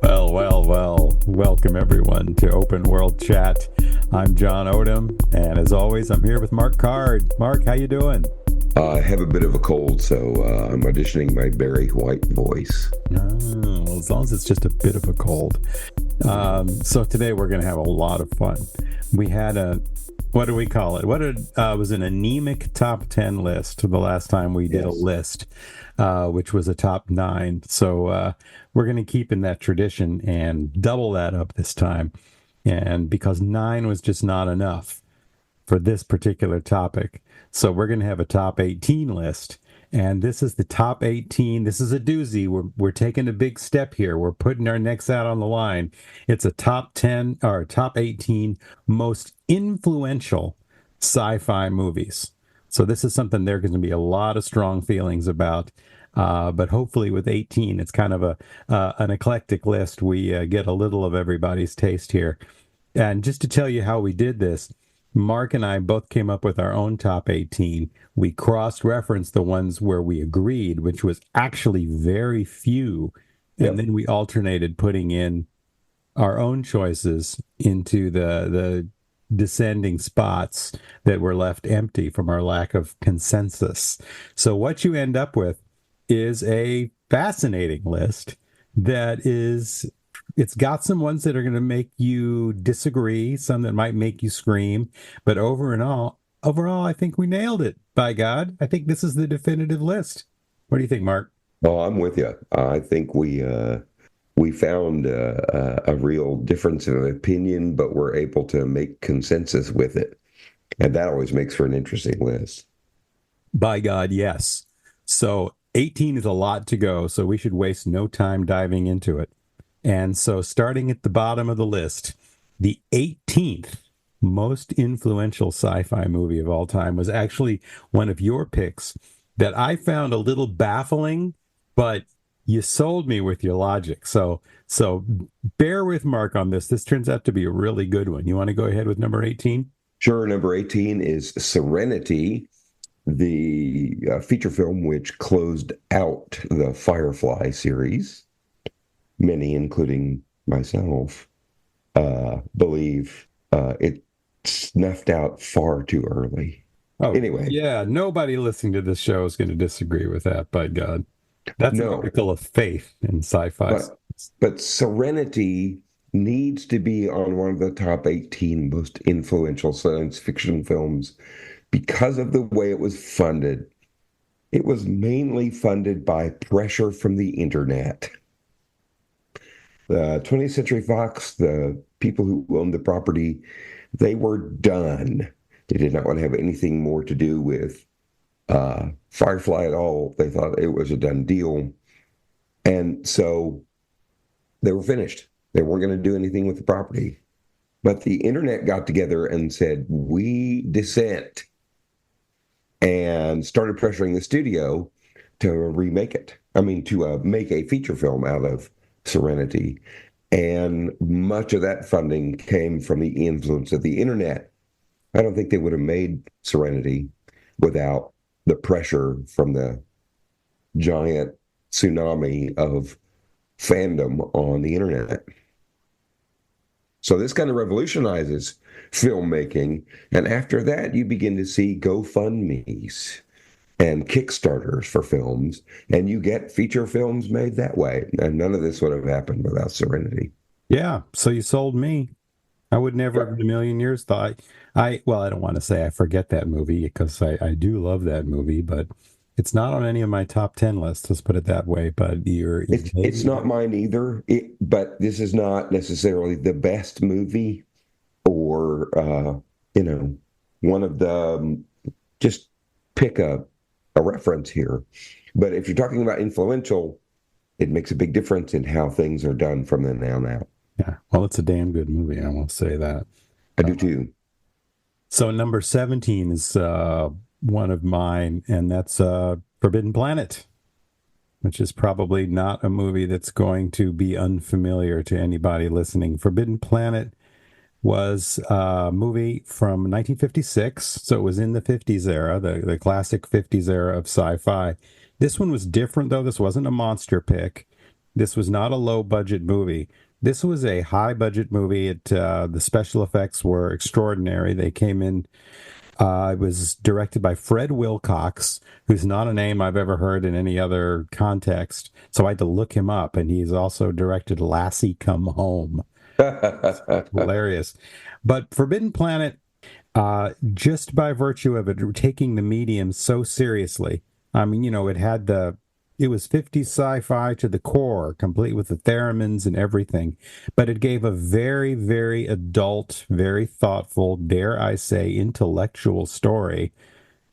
Well. Welcome everyone to Open World Chat. I'm John Odom, and as always, I'm here with Mark Card. Mark, how you doing? I have a bit of a cold, so I'm auditioning my Barry White voice. Well, as long as it's just a bit of a cold. So today we're going to have a lot of fun. We had what do we call it? Was an anemic top 10 list the last time we did a list, which was a top 9. So we're going to keep in that tradition and double that up this time. And because 9 was just not enough for this particular topic. So we're going to have a top 18 list. And this is the top 18. This is a doozy. We're taking a big step here. We're putting our necks out on the line. It's a top 10 or top 18 most influential sci-fi movies. So this is something there going to be a lot of strong feelings about. But hopefully with 18, it's kind of an eclectic list. We get a little of everybody's taste here. And just to tell you how we did this, Mark and I both came up with our own top 18. We cross-referenced the ones where we agreed, which was actually very few. And then we alternated putting in our own choices into the descending spots that were left empty from our lack of consensus. So what you end up with is a fascinating list that is... It's got some ones that are going to make you disagree, some that might make you scream, but overall, I think we nailed it. By God, I think this is the definitive list. What do you think, Mark? Oh, I'm with you. I think we found a real difference of opinion, but we're able to make consensus with it, and that always makes for an interesting list. By God, yes. So 18 is a lot to go, so we should waste no time diving into it. And so starting at the bottom of the list, the 18th most influential sci-fi movie of all time was actually one of your picks that I found a little baffling, but you sold me with your logic. So bear with Mark on this. This turns out to be a really good one. You want to go ahead with number 18? Sure. Number 18 is Serenity, the feature film which closed out the Firefly series. Many, including myself, believe it snuffed out far too early. Oh, anyway. Yeah, nobody listening to this show is going to disagree with that, by God. That's an article of faith in sci-fi. But Serenity needs to be on one of the top 18 most influential science fiction films because of the way it was funded. It was mainly funded by pressure from the internet. The 20th Century Fox, the people who owned the property, they were done. They did not want to have anything more to do with Firefly at all. They thought it was a done deal. And so they were finished. They weren't going to do anything with the property. But the internet got together and said, we dissent, and started pressuring the studio to remake it. To make a feature film out of Serenity. And much of that funding came from the influence of the internet. I don't think they would have made Serenity without the pressure from the giant tsunami of fandom on the internet. So this kind of revolutionizes filmmaking. And after that, you begin to see GoFundMes and Kickstarters for films, and you get feature films made that way. And none of this would have happened without Serenity. Yeah, so you sold me. I would never in a million years thought, I don't want to say I forget that movie, because I do love that movie, but it's not on any of my top 10 lists, let's put it that way. But it's not mine either, but this is not necessarily the best movie or, one of the, just pick a reference here. But if you're talking about influential, it makes a big difference in how things are done from then on out. Yeah, well, it's a damn good movie, I will say that. I do too. So number 17 is one of mine, and that's Forbidden Planet, which is probably not a movie that's going to be unfamiliar to anybody listening. Forbidden Planet was a movie from 1956, so it was in the 50s era, the classic 50s era of sci-fi. This one was different, though. This wasn't a monster pick. This was not a low budget movie. This was a high budget movie. The special effects were extraordinary. They came in. It was directed by Fred Wilcox, who's not a name I've ever heard in any other context. So I had to look him up, and he's also directed Lassie Come Home. Hilarious. But Forbidden Planet, just by virtue of it taking the medium so seriously. I mean, it was 50s sci-fi to the core, complete with the theremins and everything, but it gave a very, very adult, very thoughtful, dare I say, intellectual story,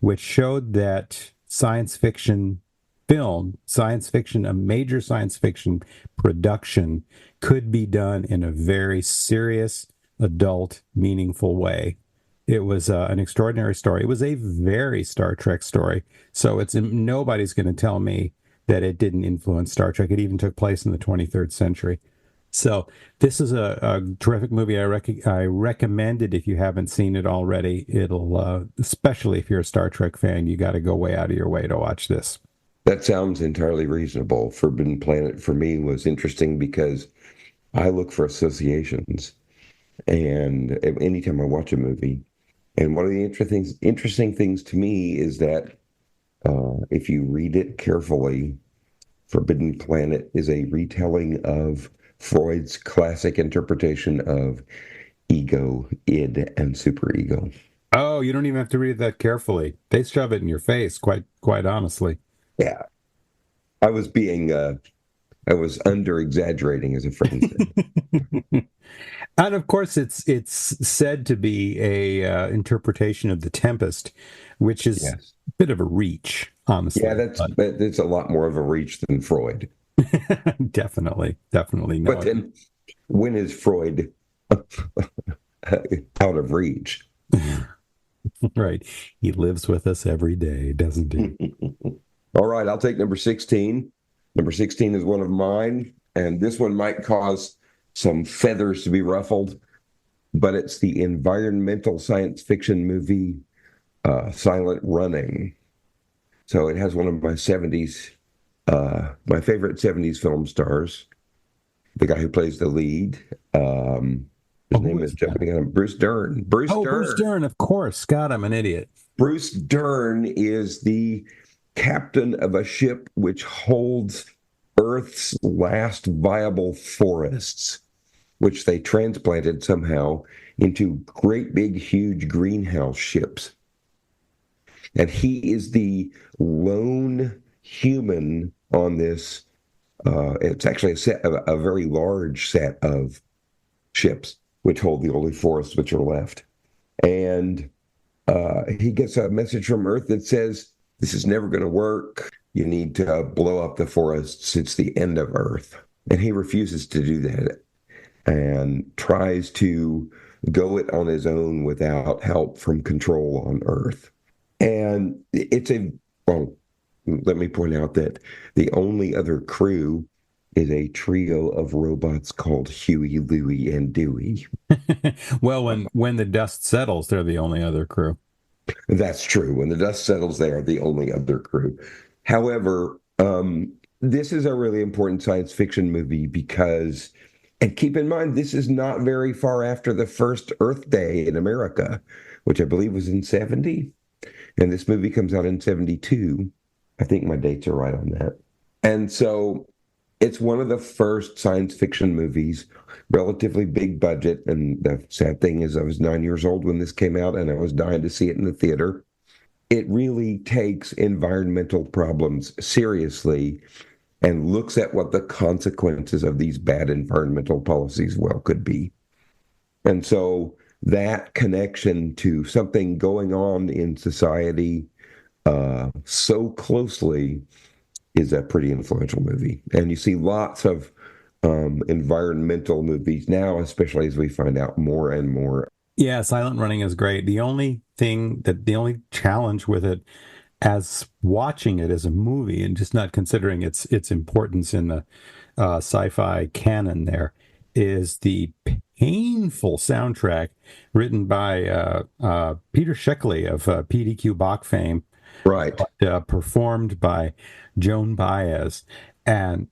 which showed that a major science fiction production could be done in a very serious, adult, meaningful way. It was an extraordinary story. It was a very Star Trek story. So nobody's going to tell me that it didn't influence Star Trek. It even took place in the 23rd century. So this is a terrific movie. I recommend it if you haven't seen it already. It'll, especially if you're a Star Trek fan, you got to go way out of your way to watch this. That sounds entirely reasonable. Forbidden Planet for me was interesting because I look for associations, and anytime I watch a movie, and one of the interesting things to me is that if you read it carefully, Forbidden Planet is a retelling of Freud's classic interpretation of ego, id, and superego. Oh, you don't even have to read that carefully. They shove it in your face, quite honestly. Yeah, I was under exaggerating, as a friend said. And of course, it's said to be a interpretation of The Tempest, which is Yes. a bit of a reach, honestly. Yeah, that's a lot more of a reach than Freud. Definitely no. But then, when is Freud out of reach? Right, he lives with us every day, doesn't he? All right, I'll take number 16. Number 16 is one of mine, and this one might cause some feathers to be ruffled, but it's the environmental science fiction movie Silent Running. So it has one of my favorite 70s film stars, the guy who plays the lead. His name is jumping on Bruce Dern. Bruce Dern, of course. God, I'm an idiot. Bruce Dern is the captain of a ship which holds Earth's last viable forests, which they transplanted somehow into great big, huge greenhouse ships. And he is the lone human on this. It's actually a very large set of ships which hold the only forests which are left. And he gets a message from Earth that says, this is never going to work. You need to blow up the forests. It's the end of Earth. And he refuses to do that and tries to go it on his own without help from control on Earth. And let me point out that the only other crew is a trio of robots called Huey, Louie, and Dewey. Well, when the dust settles, they're the only other crew. That's true. When the dust settles, they are the only other crew. However, this is a really important science fiction movie because, and keep in mind, this is not very far after the first Earth Day in America, which I believe was in 70. And this movie comes out in 72. I think my dates are right on that. And so it's one of the first science fiction movies, relatively big budget. And the sad thing is I was 9 years old when this came out, and I was dying to see it in the theater. It really takes environmental problems seriously and looks at what the consequences of these bad environmental policies could be. And so that connection to something going on in society so closely is a pretty influential movie. And you see lots of environmental movies now, especially as we find out more and more. Yeah, Silent Running is great. The only challenge with it, as watching it as a movie and just not considering its importance in the sci-fi canon, there is the painful soundtrack written by Peter Sheckley of PDQ Bach fame, right? Performed by Joan Baez, and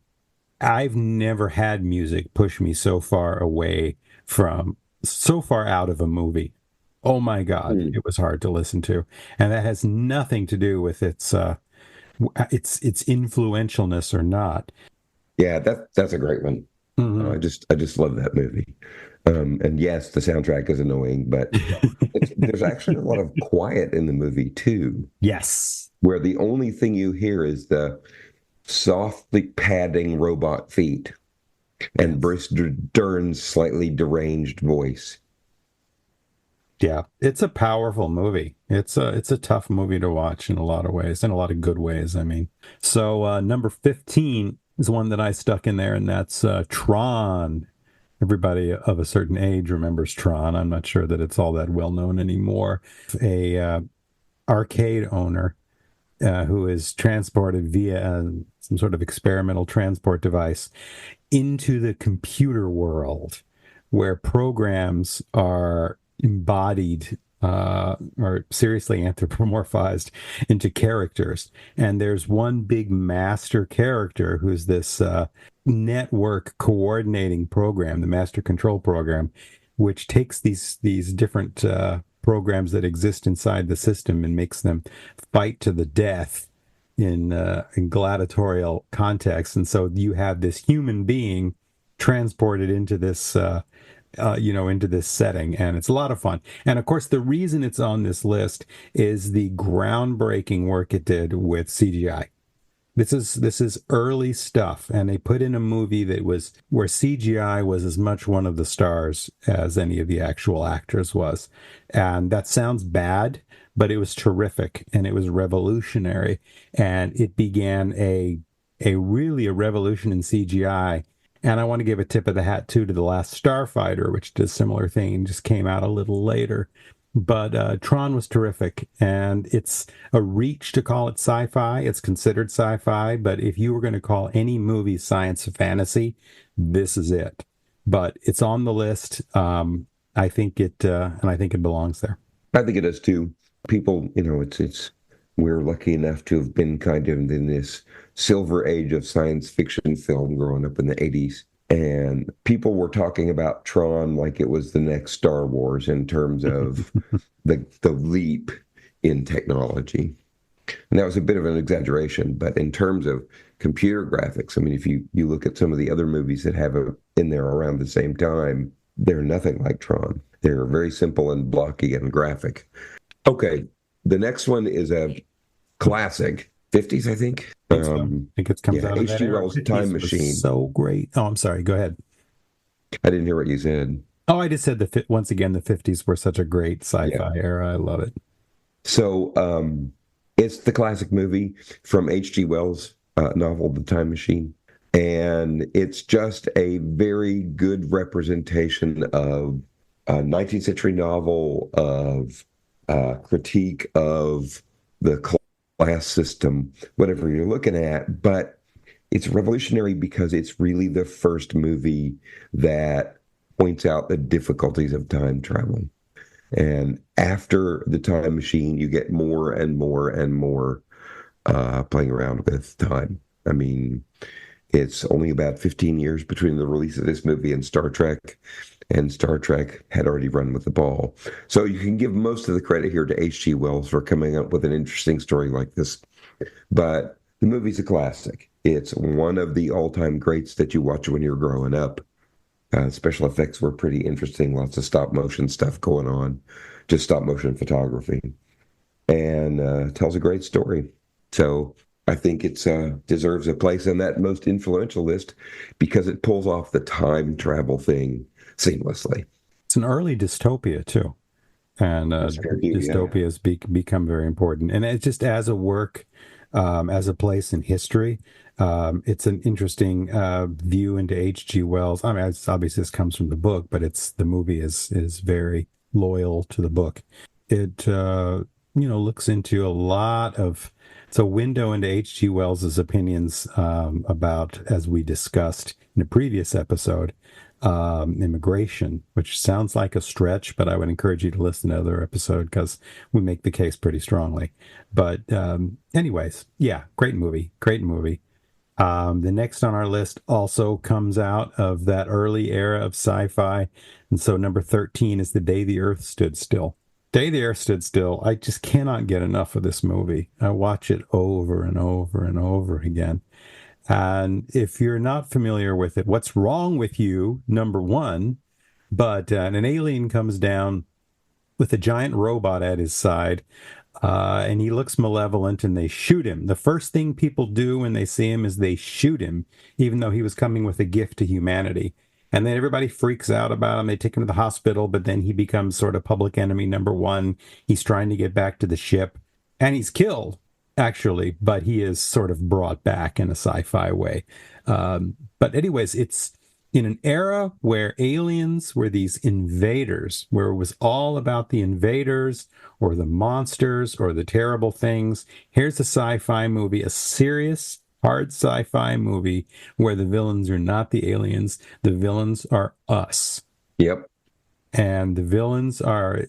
I've never had music push me so far away from, so far out of a movie. Oh my God, Hmm. it was hard to listen to, and that has nothing to do with its influentialness or not. Yeah, that's a great one. Hmm. I just love that movie. And yes, the soundtrack is annoying, but there's actually a lot of quiet in the movie too, Yes. where the only thing you hear is the softly padding robot feet and Yes. Bruce Dern's slightly deranged voice. Yeah, it's a powerful movie. It's a tough movie to watch in a lot of ways, in a lot of good ways. I mean, so number 15 is one that I stuck in there, and that's Tron. Everybody of a certain age remembers Tron. I'm not sure that it's all that well known anymore. A arcade owner who is transported via some sort of experimental transport device into the computer world where programs are embodied or seriously anthropomorphized into characters. And there's one big master character who's this network coordinating program, the master control program, which takes these different programs that exist inside the system and makes them fight to the death in gladiatorial context. And so you have this human being transported into this into this setting, and it's a lot of fun. And of course, the reason it's on this list is the groundbreaking work it did with CGI. This is early stuff, and they put in a movie that was where CGI was as much one of the stars as any of the actual actors was, and that sounds bad, but it was terrific and it was revolutionary, and it began a revolution in CGI. And I want to give a tip of the hat too to The Last Starfighter, which did a similar thing and just came out a little later. But Tron was terrific, and it's a reach to call it sci-fi. It's considered sci-fi, but if you were going to call any movie science fantasy, this is it. But it's on the list. I think and I think it belongs there. I think it is too. People, it's we're lucky enough to have been kind of in this silver age of science fiction film growing up in the 80s. And people were talking about Tron like it was the next Star Wars in terms of the leap in technology. And that was a bit of an exaggeration, but in terms of computer graphics, I mean, if you look at some of the other movies that have it in there around the same time, they're nothing like Tron. They're very simple and blocky and graphic. Okay, the next one is a classic, 50s, I think. I think so. I think it comes Yeah, out of that H.G. era. Wells' Time 50s was Machine. so great. Oh, I'm sorry. Go ahead. I didn't hear what you said. Oh, I just said once again, the 50s were such a great Yeah. sci-fi era. I love it. So it's the classic movie from H.G. Wells' novel, The Time Machine. And it's just a very good representation of a 19th century novel, of critique of the class system, whatever you're looking at. But it's revolutionary because it's really the first movie that points out the difficulties of time travel. And after the time machine, you get more and more and more playing around with time. I mean, it's only about 15 years between the release of this movie and Star Trek had already run with the ball. So you can give most of the credit here to H.G. Wells for coming up with an interesting story like this. But the movie's a classic. It's one of the all-time greats that you watch when you're growing up. Special effects were pretty interesting. Lots of stop motion stuff going on, just stop motion photography, and tells a great story. So I think it deserves a place on that most influential list because it pulls off the time travel thing seamlessly. It's an early dystopia too, and That's true, yeah. dystopias become very important. And it just as a work, as a place in history, it's an interesting view into H.G. Wells. I mean, obviously this comes from the book, but the movie is very loyal to the book. It looks into a lot of. It's a window into H.G. Wells's opinions about, as we discussed in a previous episode, immigration, which sounds like a stretch, but I would encourage you to listen to another episode because we make the case pretty strongly. But anyways, yeah, great movie. The next on our list also comes out of that early era of sci-fi. And so number 13 is The Day the Earth Stood Still. Day the Earth Stood Still. I just cannot get enough of this movie. I watch it over and over and over again. And if you're not familiar with it, what's wrong with you, number one? But an alien comes down with a giant robot at his side, and he looks malevolent, and they shoot him. The first thing people do when they see him is they shoot him, even though he was coming with a gift to humanity. And then everybody freaks out about him. They take him to the hospital, but then he becomes sort of public enemy number one. He's trying to get back to the ship, and he's killed, actually, but he is sort of brought back in a sci-fi way. But anyways, it's in an era where aliens were these invaders, where it was all about the invaders or the monsters or the terrible things. Here's a sci-fi movie, a serious, hard sci-fi movie where the villains are not the aliens. The villains are us. Yep. And the villains are,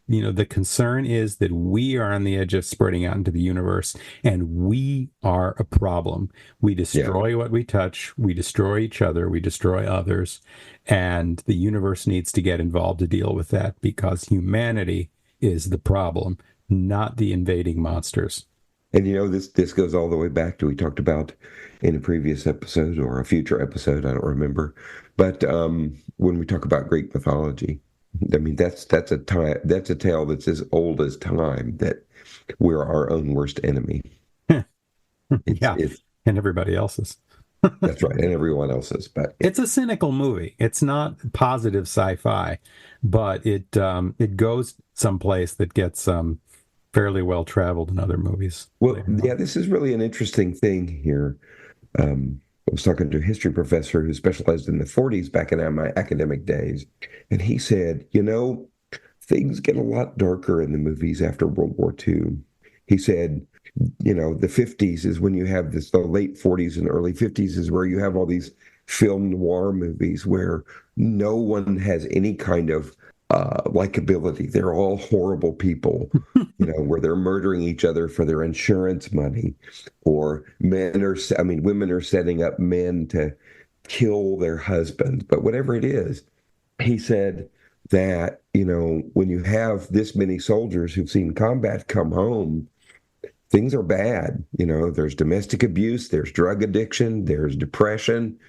the concern is that we are on the edge of spreading out into the universe, and we are a problem. We destroy what we touch, we destroy each other, we destroy others, and the universe needs to get involved to deal with that because humanity is the problem, not the invading monsters. And this goes all the way back to we talked about in a previous episode or a future episode, I don't remember. But when we talk about Greek mythology, I mean that's a tale that's as old as time, that we're our own worst enemy. It's, and everybody else's. That's right, and everyone else's. But it's a cynical movie. It's not positive sci-fi, but it goes someplace that gets fairly well traveled in other movies. Well, yeah, this is really an interesting thing here. I was talking to a history professor who specialized in the 40s back in my academic days, and he said, things get a lot darker in the movies after World War II. He said, the 50s is when you have this, the late 40s and early 50s is where you have all these film noir movies where no one has any kind of likability. They're all horrible people, where they're murdering each other for their insurance money, or women are setting up men to kill their husbands. But whatever it is, he said that, when you have this many soldiers who've seen combat come home, things are bad. There's domestic abuse, there's drug addiction, there's depression.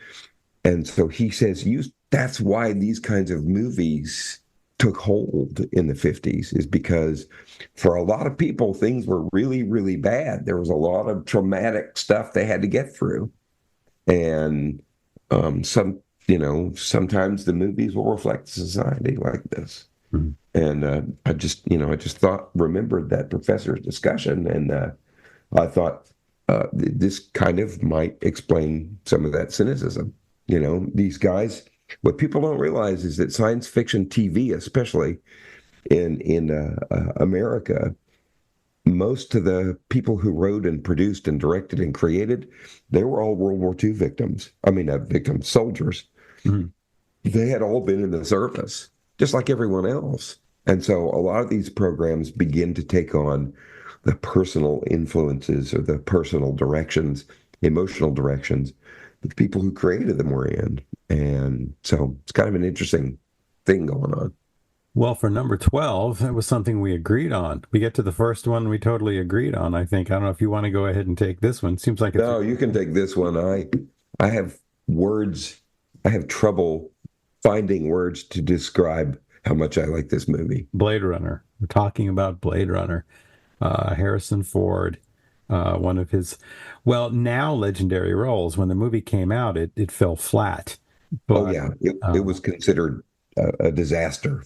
And so he says, that's why these kinds of movies took hold in the 50s, is because for a lot of people, things were really, really bad. There was a lot of traumatic stuff they had to get through. And sometimes the movies will reflect society like this. Mm-hmm. And I just remembered that professor's discussion, and I thought this kind of might explain some of that cynicism. These guys, what people don't realize is that science fiction TV, especially in America, most of the people who wrote and produced and directed and created, they were all World War II victims. I mean, victims, soldiers. Mm-hmm. They had all been in the service, just like everyone else. And so a lot of these programs begin to take on the personal influences or the personal directions, emotional directions that the people who created them were in. And so it's kind of an interesting thing going on. Well, for number 12, that was something we agreed on. We get to the first one we totally agreed on, I think. I don't know if you want to go ahead and take this one. Seems like it's... No, you can take this one. I have words. I have trouble finding words to describe how much I like this movie. Blade Runner. We're talking about Blade Runner. Harrison Ford, one of his, now legendary roles. When the movie came out, it fell flat. But, it was considered a disaster.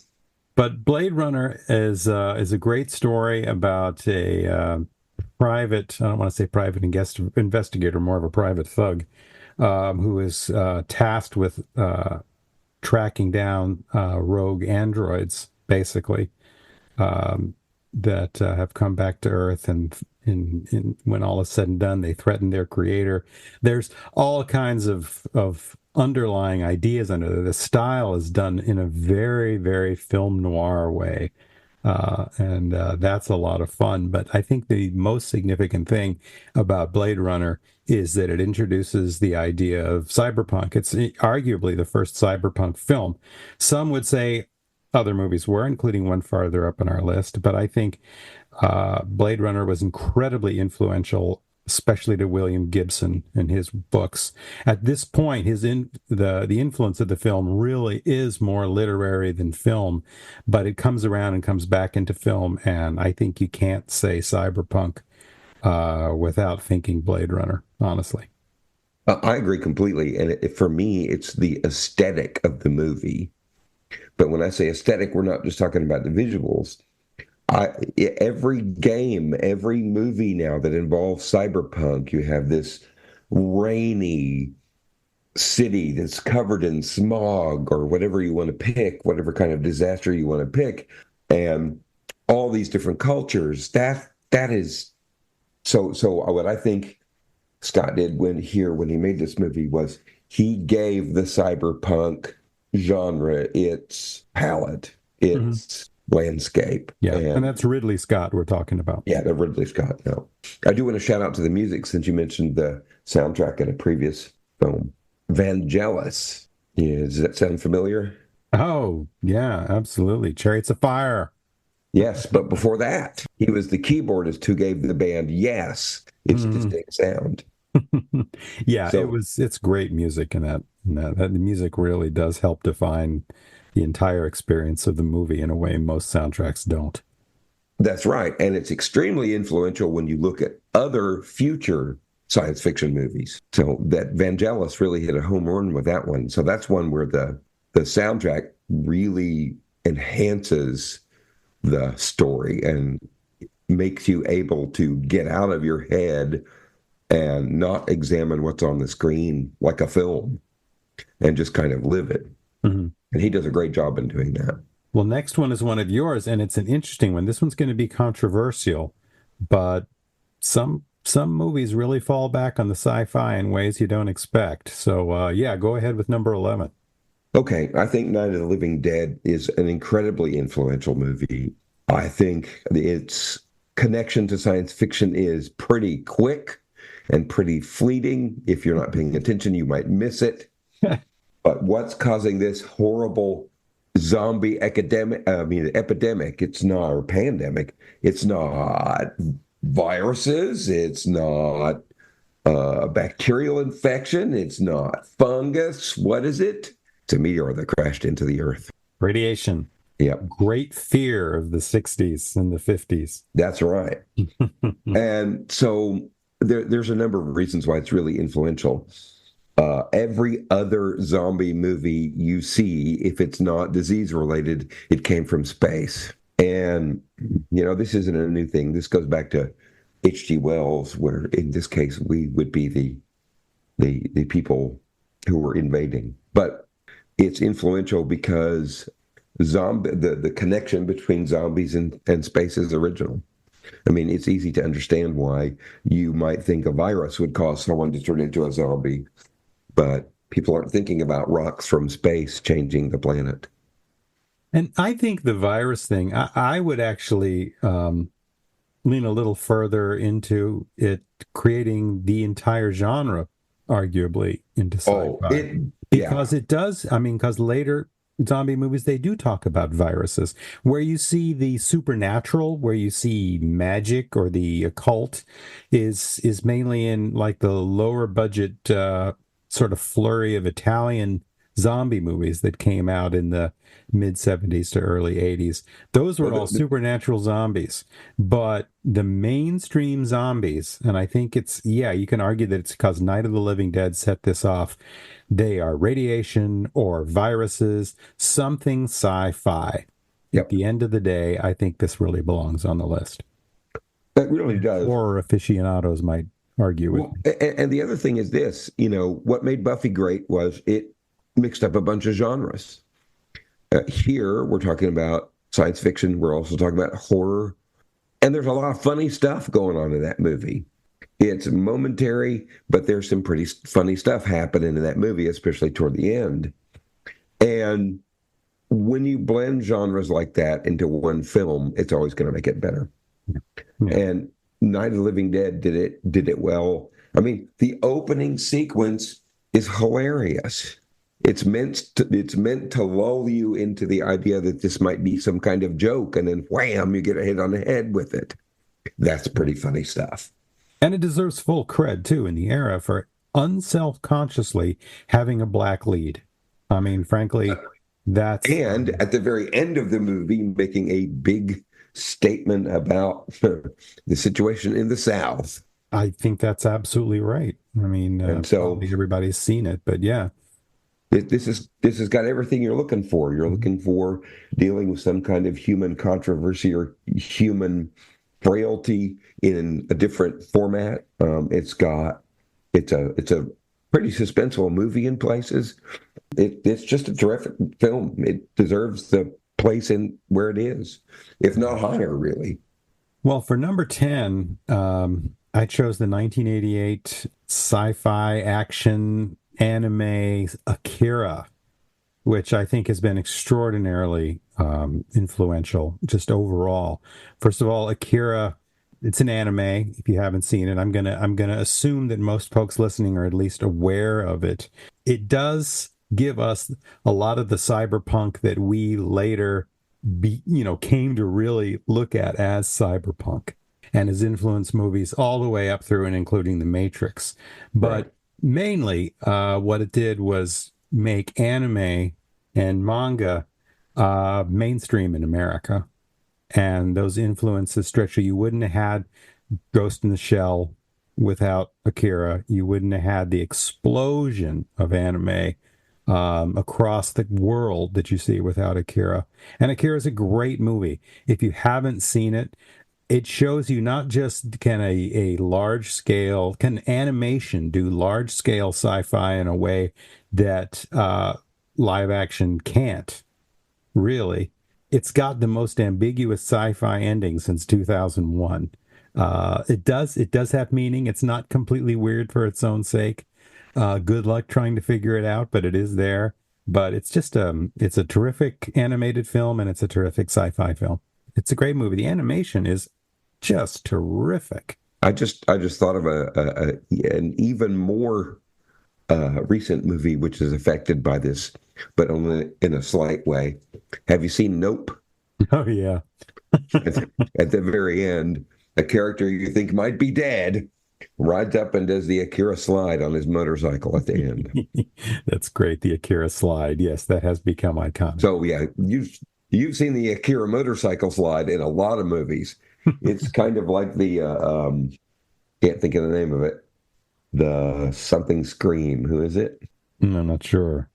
But Blade Runner is a great story about a private, I don't want to say private investigator, more of a private thug, who is tasked with tracking down rogue androids, basically, that have come back to Earth, and when all is said and done, they threaten their creator. There's all kinds of underlying ideas under there. The style is done in a very, very film noir way. and that's a lot of fun. But I think the most significant thing about Blade Runner is that it introduces the idea of cyberpunk. It's arguably the first cyberpunk film. Some would say other movies were, including one farther up on our list, but I think Blade Runner was incredibly influential, especially to William Gibson and his books. At this point, the influence of the film really is more literary than film, but it comes around and comes back into film, and I think you can't say cyberpunk without thinking Blade Runner, honestly. I agree completely. And for me, it's the aesthetic of the movie. But when I say aesthetic, we're not just talking about the visuals. I, every game, every movie now that involves cyberpunk, you have this rainy city that's covered in smog or whatever you want to pick, whatever kind of disaster you want to pick, and all these different cultures. That is so. What I think Scott did when he made this movie was he gave the cyberpunk genre its palette, its landscape. Yeah, and that's Ridley Scott we're talking about. Yeah, the Ridley Scott. No, I do want to shout out to the music since you mentioned the soundtrack in a previous film. Vangelis. Yeah, does that sound familiar? Oh, yeah, absolutely. Chariots of Fire. Yes, but before that, he was the keyboardist who gave the band Yes its distinct sound. Yeah, So it's great music in that the music really does help define the entire experience of the movie in a way most soundtracks don't. that's right. And it's extremely influential when you look at other future science fiction movies. So that Vangelis really hit a home run with that one. So that's one where the soundtrack really enhances the story and makes you able to get out of your head and not examine what's on the screen like a film and just kind of live it. Mm-hmm. And he does a great job in doing that. Well, next one is one of yours, and it's an interesting one. This one's going to be controversial, but some movies really fall back on the sci-fi in ways you don't expect. So, yeah, go ahead with number 11. Okay, I think Night of the Living Dead is an incredibly influential movie. I think its connection to science fiction is pretty quick and pretty fleeting. If you're not paying attention, you might miss it. But what's causing this horrible zombie epidemic, it's not, or pandemic, it's not viruses, it's not bacterial infection, it's not fungus. What is it? It's a meteor that crashed into the earth. Radiation. Yep. Great fear of the 60s and the 50s. That's right. And so there's a number of reasons why it's really influential. Every other zombie movie you see, if it's not disease related, it came from space. And, this isn't a new thing. This goes back to H.G. Wells, where in this case, we would be the people who were invading. But it's influential because the connection between zombies and space is original. I mean, it's easy to understand why you might think a virus would cause someone to turn into a zombie, but people aren't thinking about rocks from space changing the planet. And I think the virus thing, I would actually lean a little further into it creating the entire genre, arguably, into sci-fi. Because it does, because later zombie movies, they do talk about viruses. Where you see the supernatural, where you see magic or the occult is mainly in like the lower budget sort of flurry of Italian zombie movies that came out in the mid 70s to early 80s. Those were all supernatural zombies. But the mainstream zombies, and I think you can argue that it's because Night of the Living Dead set this off. They are radiation or viruses, something sci-fi. Yep. At the end of the day, I think this really belongs on the list. It really does. Horror aficionados might argue with me. And the other thing is this, what made Buffy great was it mixed up a bunch of genres. Here, we're talking about science fiction. We're also talking about horror. And there's a lot of funny stuff going on in that movie. It's momentary, but there's some pretty funny stuff happening in that movie, especially toward the end. And when you blend genres like that into one film, it's always going to make it better. Yeah. And Night of the Living Dead did it well. I mean, the opening sequence is hilarious. It's meant to lull you into the idea that this might be some kind of joke, and then wham, you get a hit on the head with it. That's pretty funny stuff. And it deserves full cred, too, in the era for unself-consciously having a black lead. I mean, frankly, that's... And at the very end of the movie, making a big statement about the situation in the South. I think that's absolutely right. I mean, And so probably everybody's seen it, but yeah. this has got everything you're looking for. You're looking for dealing with some kind of human controversy or human frailty in a different format. It's a pretty suspenseful movie in places. It's just a terrific film. It deserves the place in where it is, if not higher, really. Well, for number 10, I chose the 1988 sci-fi action anime Akira, which I think has been extraordinarily influential just overall. First of all, Akira, it's an anime. If you haven't seen it, I'm gonna assume that most folks listening are at least aware of it. It does give us a lot of the cyberpunk that we later came to really look at as cyberpunk, and has influenced movies all the way up through and including The Matrix. But Right. mainly, what it did was make anime and manga mainstream in America. And those influences stretch you. You wouldn't have had Ghost in the Shell without Akira. You wouldn't have had the explosion of anime across the world that you see without Akira. And Akira is a great movie. If you haven't seen it, it shows you not just can a large scale, can animation do large scale sci-fi in a way that live action can't, really. It's got the most ambiguous sci-fi ending since 2001. It does have meaning. It's not completely weird for its own sake. Good luck trying to figure it out, but it is there. But it's just it's a terrific animated film, and it's a terrific sci-fi film. It's a great movie. The animation is just terrific. I just thought of an even more recent movie which is affected by this, but only in a slight way. Have you seen Nope? Oh yeah. At the very end, a character you think might be dead rides up and does the Akira slide on his motorcycle at the end. That's great. The Akira slide. Yes, that has become iconic. So yeah, you've seen the Akira motorcycle slide in a lot of movies. It's kind of like the can't think of the name of it. The something scream. Who is it? I'm not sure.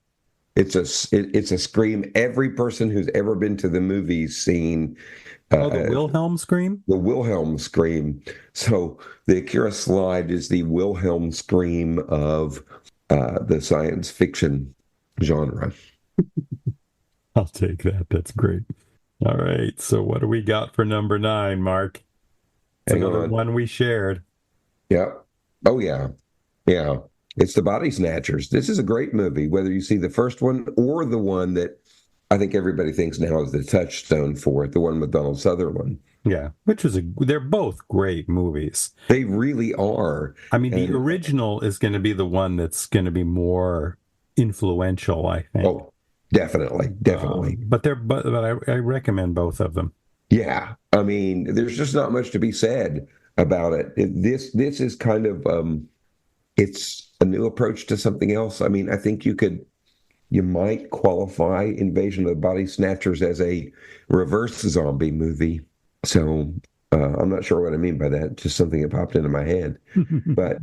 It's a scream. Every person who's ever been to the movies seen The Wilhelm scream? the Wilhelm scream. So the Akira slide is the Wilhelm scream of the science fiction genre. I'll take that. That's great. All right. So what do we got for number 9, Mark? It's Hang another on. one we shared. Yeah. Oh yeah. Yeah. It's The Body Snatchers. This is a great movie, whether you see the first one or the one that I think everybody thinks now is the touchstone for it, the one with Donald Sutherland. Yeah, they're both great movies. They really are. I mean, the And original is going to be the one that's going to be more influential, I think. oh, definitely, definitely. But I recommend both of them. Yeah. I mean, there's just not much to be said about it. This is kind of it's a new approach to something else. I mean, I think you might qualify Invasion of the Body Snatchers as a reverse zombie movie. So I'm not sure what I mean by that. Just something that popped into my head. But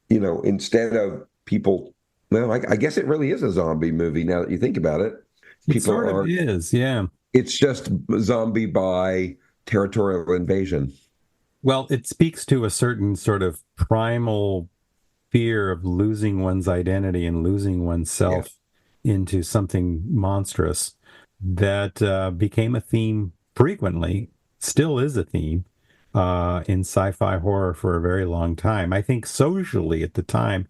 instead of people, well, I guess it really is a zombie movie now that you think about it. It People sort of is, yeah. It's just zombie by territorial invasion. Well, it speaks to a certain sort of primal fear of losing one's identity and losing oneself into something monstrous that became a theme frequently, still is a theme in sci-fi horror for a very long time. I think socially at the time,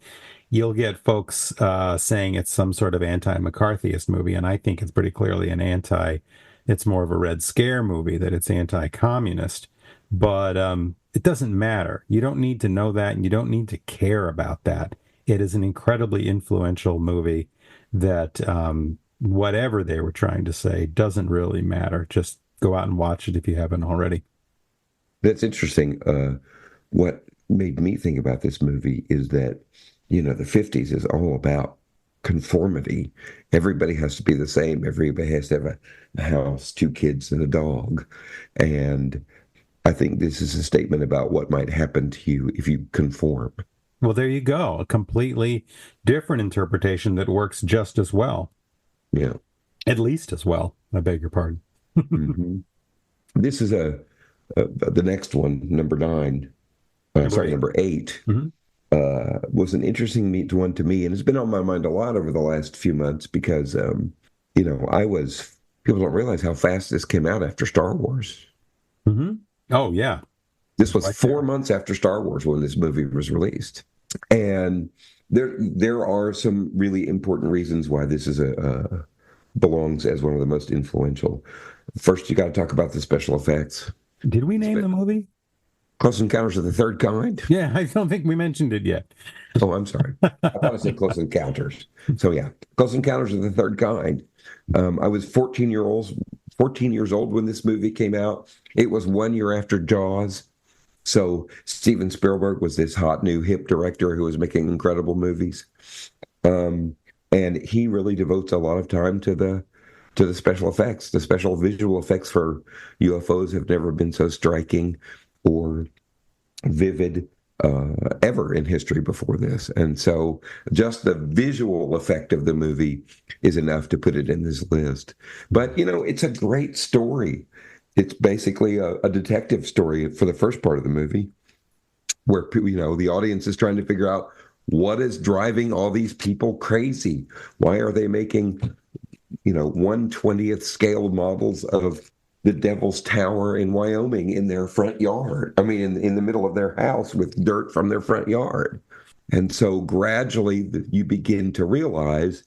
you'll get folks saying it's some sort of anti-McCarthyist movie, and I think it's pretty clearly it's more of a Red Scare movie, that it's anti-communist. But it doesn't matter. You don't need to know that, and you don't need to care about that. It is an incredibly influential movie that whatever they were trying to say doesn't really matter. Just go out and watch it if you haven't already. That's interesting. What made me think about this movie is that, the 50s is all about conformity. Everybody has to be the same. Everybody has to have a house, two kids, and a dog. And I think this is a statement about what might happen to you if you conform. Well, there you go. A completely different interpretation that works just as well. Yeah. At least as well. I beg your pardon. Mm-hmm. This is the next one, number 9. Number 8. Mm-hmm. Was an interesting one to me, and it's been on my mind a lot over the last few months because, people don't realize how fast this came out after Star Wars. Mm-hmm. Oh, yeah. This was 4 months after Star Wars when this movie was released. And there are some really important reasons why this is belongs as one of the most influential. First, you got to talk about the special effects. Did we name the movie? Close Encounters of the Third Kind? Yeah, I don't think we mentioned it yet. Oh, I'm sorry. I thought I said Close Encounters. So yeah, Close Encounters of the Third Kind. I was 14 years old when this movie came out. It was 1 year after Jaws. So Steven Spielberg was this hot new hip director who was making incredible movies. And he really devotes a lot of time to the special effects. The special visual effects for UFOs have never been so striking or vivid ever in history before this. And so just the visual effect of the movie is enough to put it in this list. But, it's a great story. It's basically a detective story for the first part of the movie where, the audience is trying to figure out what is driving all these people crazy. Why are they making, 1/20th scale models of the Devil's Tower in Wyoming in their front yard? I mean, in the middle of their house with dirt from their front yard. And so gradually you begin to realize,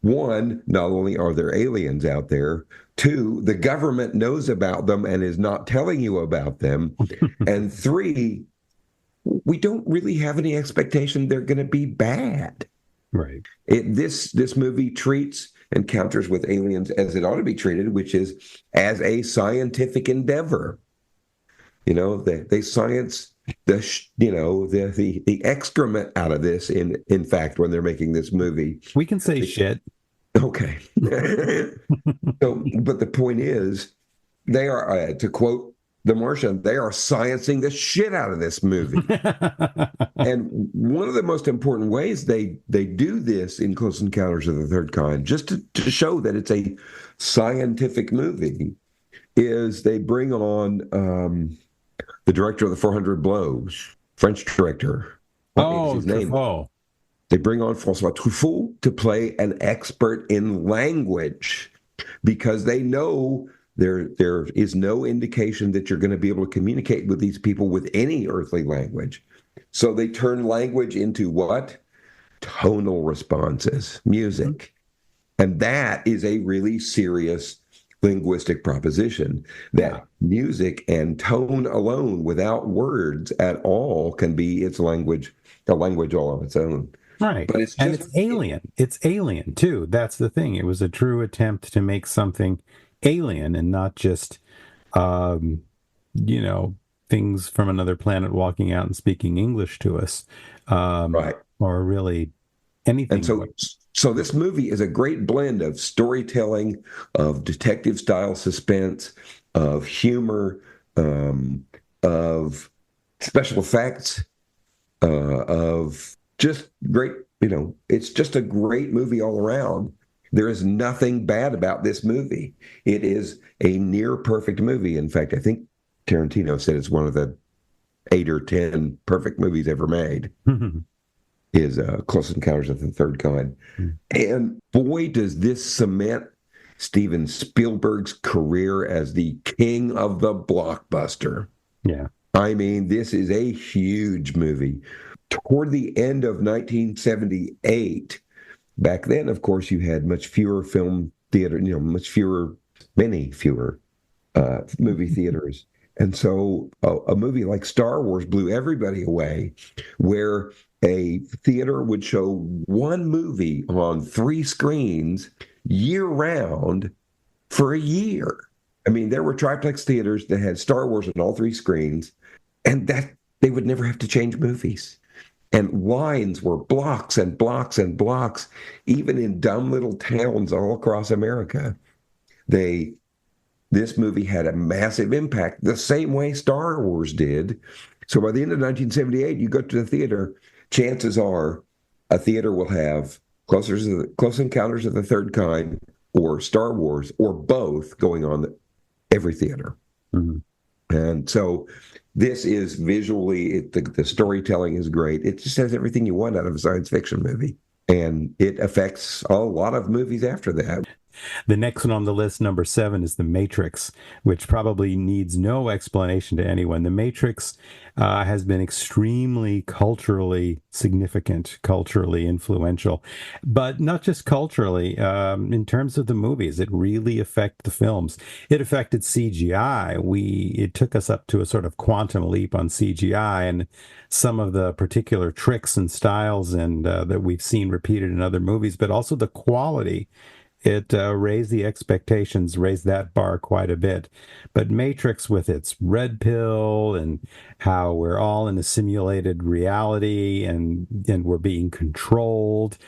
one, not only are there aliens out there, two, the government knows about them and is not telling you about them, and three, we don't really have any expectation they're going to be bad. Right. This movie treats encounters with aliens as it ought to be treated, which is as a scientific endeavor. They science the excrement out of this. In fact, when they're making this movie, we can say shit. Okay. But the point is, they are, to quote The Martian, they are sciencing the shit out of this movie. And one of the most important ways they do this in Close Encounters of the Third Kind, just to show that it's a scientific movie, is they bring on the director of the 400 Blows, French director. What is his name? Truffaut. They bring on François Truffaut to play an expert in language because they know there is no indication that you're going to be able to communicate with these people with any earthly language. So they turn language into what? Tonal responses, music. And that is a really serious linguistic proposition, that music and tone alone without words at all can be a language all on its own. Right. But it's alien. It's alien too. That's the thing. It was a true attempt to make something alien and not just, things from another planet walking out and speaking English to us. Right. Or really anything. And so this movie is a great blend of storytelling, of detective-style suspense, of humor, of special effects, of just great, it's just a great movie all around. There is nothing bad about this movie. It is a near perfect movie. In fact, I think Tarantino said it's one of the 8 or 10 perfect movies ever made. Is Close Encounters of the Third Kind. And boy, does this cement Steven Spielberg's career as the king of the blockbuster. Yeah. I mean, this is a huge movie. toward the end of 1978, back then, of course, you had much fewer film theater, many fewer movie theaters. And so a movie like Star Wars blew everybody away, where a theater would show one movie on 3 screens year round for a year. I mean, there were triplex theaters that had Star Wars on all 3 screens, and that they would never have to change movies. And lines were blocks and blocks and blocks, even in dumb little towns all across America. This movie had a massive impact, the same way Star Wars did. So by the end of 1978, you go to the theater, chances are a theater will have Close Encounters of the Third Kind or Star Wars or both going on every theater. Mm-hmm. And so this is visually, the storytelling is great. It just has everything you want out of a science fiction movie. And it affects a lot of movies after that. The next one on the list, number 7, is The Matrix, which probably needs no explanation to anyone. The Matrix has been extremely culturally significant, culturally influential, but not just culturally. In terms of the movies, it really affected the films. It affected CGI. It took us up to a sort of quantum leap on CGI, and some of the particular tricks and styles and that we've seen repeated in other movies, but also the quality. It raised the expectations, raised that bar quite a bit. But Matrix, with its red pill and how we're all in a simulated reality and we're being controlled,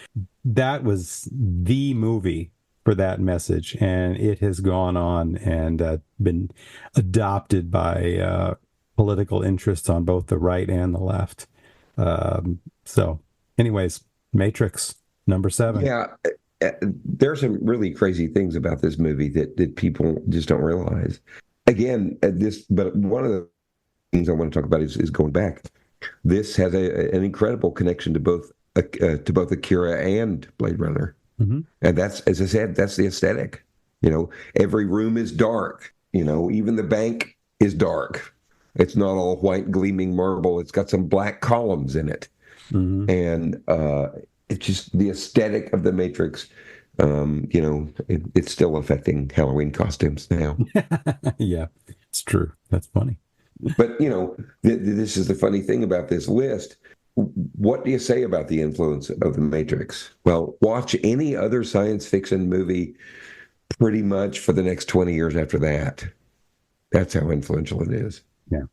that was the movie for that message. And it has gone on and been adopted by political interests on both the right and the left. So anyways, Matrix, number 7. Yeah. There's some really crazy things about this movie that people just don't realize. Again, but one of the things I want to talk about is going back. This has an incredible connection to both Akira and Blade Runner, Mm-hmm. and that's, as I said, that's the aesthetic. Every room is dark. Even the bank is dark. It's not all white gleaming marble. It's got some black columns in it, Mm-hmm. and it's just the aesthetic of the Matrix. It's still affecting Halloween costumes now. Yeah, it's true. That's funny. But this is the funny thing about this list. What do you say about the influence of the Matrix? Well, watch any other science fiction movie pretty much for the next 20 years after that. That's how influential it is. Yeah.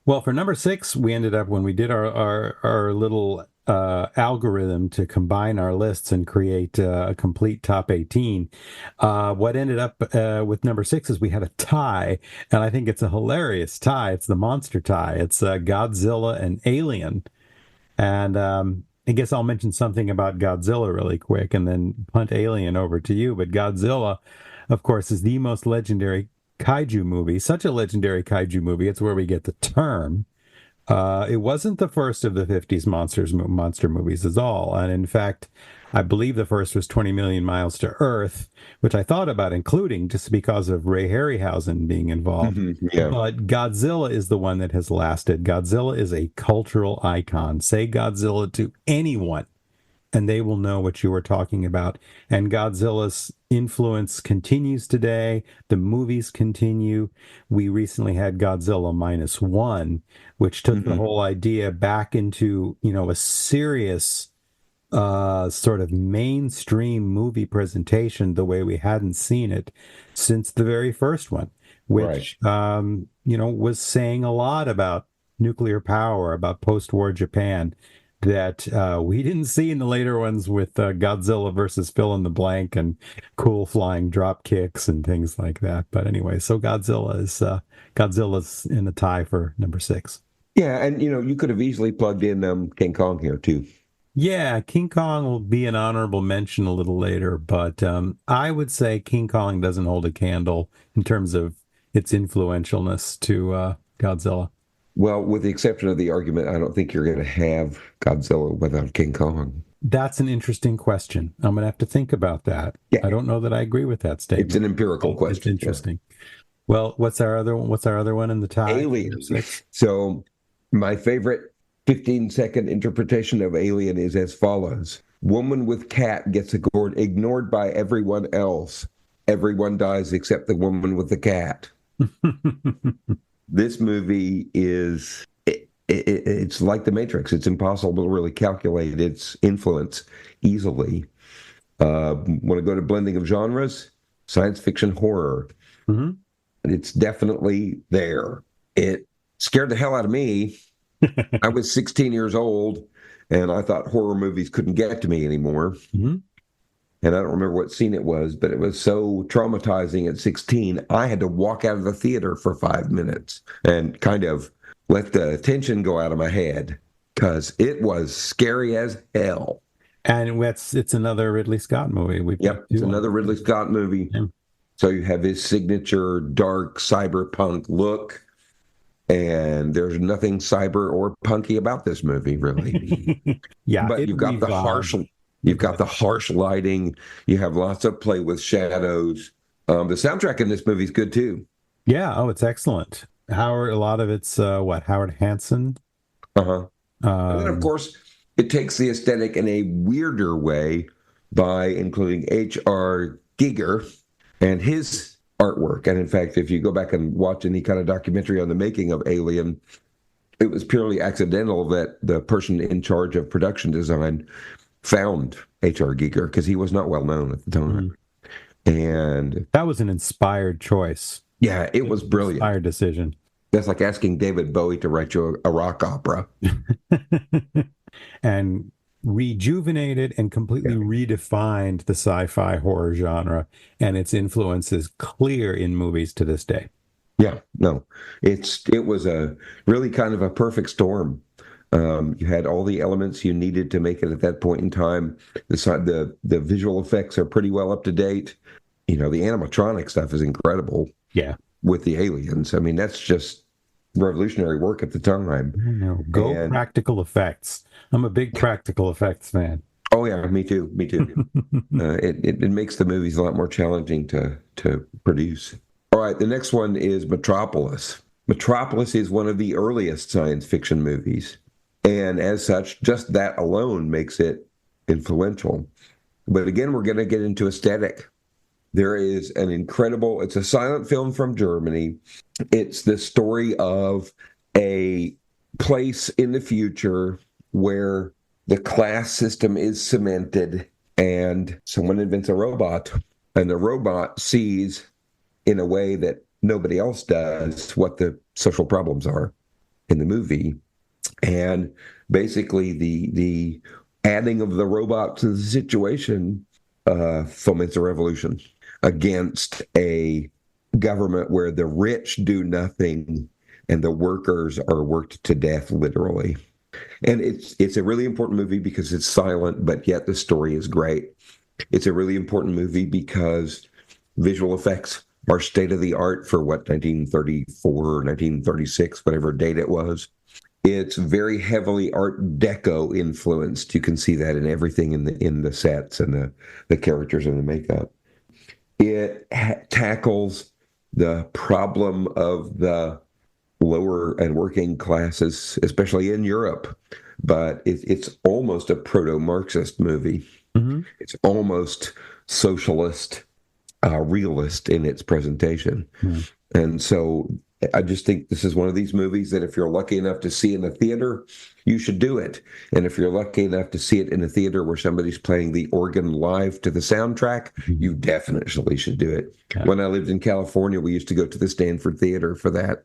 Well, for number 6, we ended up, when we did our little algorithm to combine our lists and create a complete top 18. What ended up with number 6 is we had a tie, and I think it's a hilarious tie. It's the monster tie. It's Godzilla and Alien. And I guess I'll mention something about Godzilla really quick and then punt Alien over to you. But Godzilla, of course, is the most legendary kaiju movie. Such a legendary kaiju movie. It's where we get the term. It wasn't the first of the 50s monster movies at all. And in fact, I believe the first was 20 Million Miles to Earth, which I thought about including just because of Ray Harryhausen being involved. Mm-hmm, yeah. But Godzilla is the one that has lasted. Godzilla is a cultural icon. Say Godzilla to anyone, and they will know what you are talking about. And Godzilla's influence continues today. The movies continue. We recently had Godzilla -1, which took the whole idea back into, a serious sort of mainstream movie presentation the way we hadn't seen it since the very first one, which, was saying a lot about nuclear power, about post-war Japan, that we didn't see in the later ones with Godzilla versus fill in the blank and cool flying drop kicks and things like that. But anyway, so Godzilla's in the tie for number 6. Yeah, and you could have easily plugged in King Kong here too. Yeah, King Kong will be an honorable mention a little later, but I would say King Kong doesn't hold a candle in terms of its influentialness to Godzilla. Well, with the exception of the argument, I don't think you're going to have Godzilla without King Kong. That's an interesting question. I'm going to have to think about that. Yeah. I don't know that I agree with that statement. It's an empirical question. It's interesting. Yeah. Well, what's our other one in the tie? Aliens. So my favorite 15-second interpretation of Alien is as follows. Woman with cat gets ignored by everyone else. Everyone dies except the woman with the cat. This movie is, it's like The Matrix. It's impossible to really calculate its influence easily. Want to go to blending of genres? Science fiction horror. Mm-hmm. It's definitely there. It scared the hell out of me. I was 16 years old, and I thought horror movies couldn't get to me anymore. Mm-hmm. And I don't remember what scene it was, but it was so traumatizing at 16, I had to walk out of the theater for 5 minutes and kind of let the tension go out of my head because it was scary as hell. And it's another Ridley Scott movie. Yep, it's another Ridley Scott movie. Yeah. So you have his signature dark cyberpunk look, and there's nothing cyber or punky about this movie, really. Yeah, But you've got the harsh lighting. You have lots of play with shadows. The soundtrack in this movie is good too. Yeah, oh, it's excellent. A lot of it's Howard Hanson. Uh-huh. And then, of course, it takes the aesthetic in a weirder way by including H.R. Giger and his artwork. And in fact, if you go back and watch any kind of documentary on the making of Alien, it was purely accidental that the person in charge of production design found H.R. Giger because he was not well known at the time. And that was an inspired choice. Yeah, it was brilliant. Inspired decision. That's like asking David Bowie to write you a rock opera. And rejuvenated and completely redefined the sci-fi horror genre, and its influence is clear in movies to this day. Yeah, no, it was a really kind of a perfect storm. You had all the elements you needed to make it at that point in time. The visual effects are pretty well up to date. You know, the animatronic stuff is incredible. Yeah, with the aliens, I mean, that's just revolutionary work at the time. Go practical effects. I'm a big practical effects fan. Oh yeah, me too. It makes the movies a lot more challenging to produce. All right, the next one is Metropolis. Metropolis is one of the earliest science fiction movies, and as such, just that alone makes it influential. But again, we're going to get into aesthetic. There is it's a silent film from Germany. It's the story of a place in the future where the class system is cemented and someone invents a robot, and the robot sees in a way that nobody else does what the social problems are in the movie. And basically the adding of the robot to the situation foments a revolution against a government where the rich do nothing and the workers are worked to death, literally. And it's a really important movie because it's silent, but yet the story is great. It's a really important movie because visual effects are state of the art for 1934 or 1936, whatever date it was. It's very heavily Art Deco influenced. You can see that in everything in the sets and the characters and the makeup. It tackles the problem of the lower and working classes, especially in Europe. But it's almost a proto-Marxist movie. Mm-hmm. It's almost socialist, realist in its presentation. Mm-hmm. And so I just think this is one of these movies that if you're lucky enough to see in a theater, you should do it. And if you're lucky enough to see it in a theater where somebody's playing the organ live to the soundtrack, you definitely should do it. Okay. When I lived in California, we used to go to the Stanford Theater for that.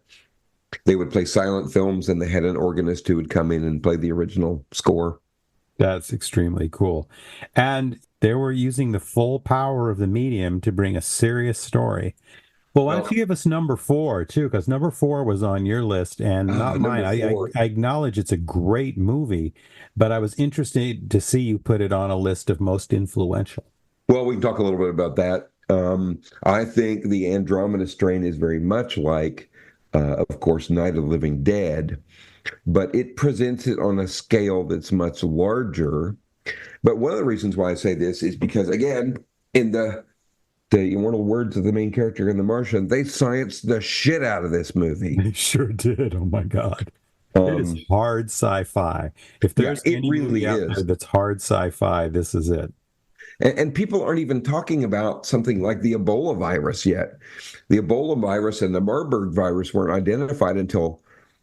They would play silent films, and they had an organist who would come in and play the original score. That's extremely cool. And they were using the full power of the medium to bring a serious story. Well, why don't you give us number 4, too? Because number 4 was on your list and not mine. I acknowledge it's a great movie, but I was interested to see you put it on a list of most influential. Well, we can talk a little bit about that. I think the Andromeda Strain is very much like, of course, Night of the Living Dead, but it presents it on a scale that's much larger. But one of the reasons why I say this is because, again, in the immortal words of the main character in The Martian, they scienced the shit out of this movie. They sure did. Oh, my God. It is Um, hard sci-fi. If yeah, there's it any movie really out there is. that's hard sci-fi, this is it. And people aren't even talking about something like the Ebola virus yet. The Ebola virus and the Marburg virus weren't identified until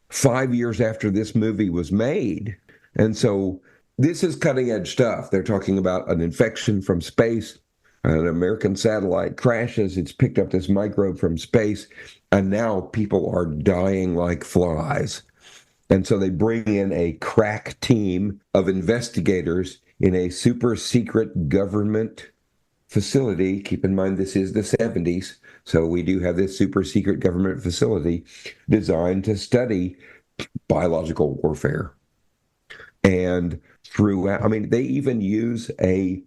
5 years after this movie was made. And so this is cutting edge stuff. They're talking about an infection from space. An American satellite crashes. It's picked up this microbe from space. And now people are dying like flies. And so they bring in a crack team of investigators in a super secret government facility. Keep in mind, this is the 70s. So we do have this super secret government facility designed to study biological warfare. And throughout, I mean, they even use a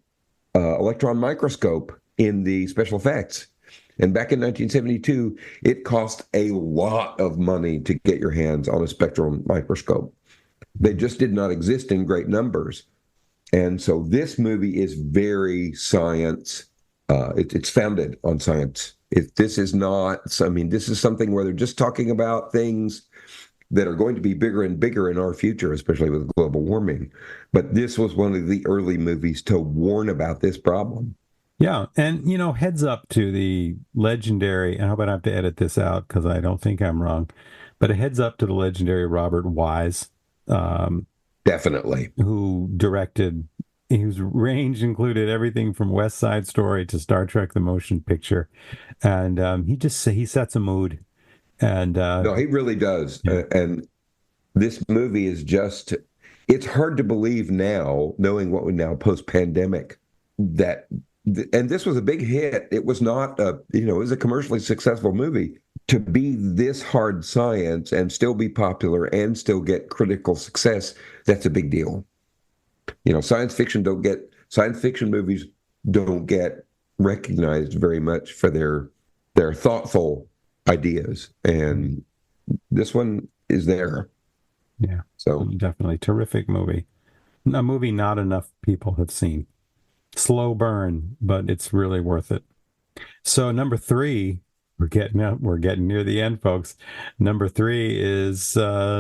electron microscope in the special effects. And back in 1972, it cost a lot of money to get your hands on a spectral microscope. They just did not exist in great numbers. And so this movie is very science. It's founded on science. This is not, I mean, this is something where they're just talking about things that are going to be bigger and bigger in our future, especially with global warming. But this was one of the early movies to warn about this problem. Yeah, and heads up to the legendary, and I hope I don't have to edit this out because I don't think I'm wrong, but a heads up to the legendary Robert Wise, um, Definitely. who directed, whose range included everything from West Side Story to Star Trek: The Motion Picture, and he sets a mood, and No, he really does. yeah, And this movie is just, it's hard to believe now, knowing what we now post pandemic, that, and this was a big hit. It was not it was a commercially successful movie. To be this hard science and still be popular and still get critical success, that's a big deal. Science fiction movies don't get recognized very much for their thoughtful ideas. And this one is there. yeah, So definitely terrific movie. A movie not enough people have seen. Slow burn, but it's really worth it. So number three, we're getting near the end, folks. Number three is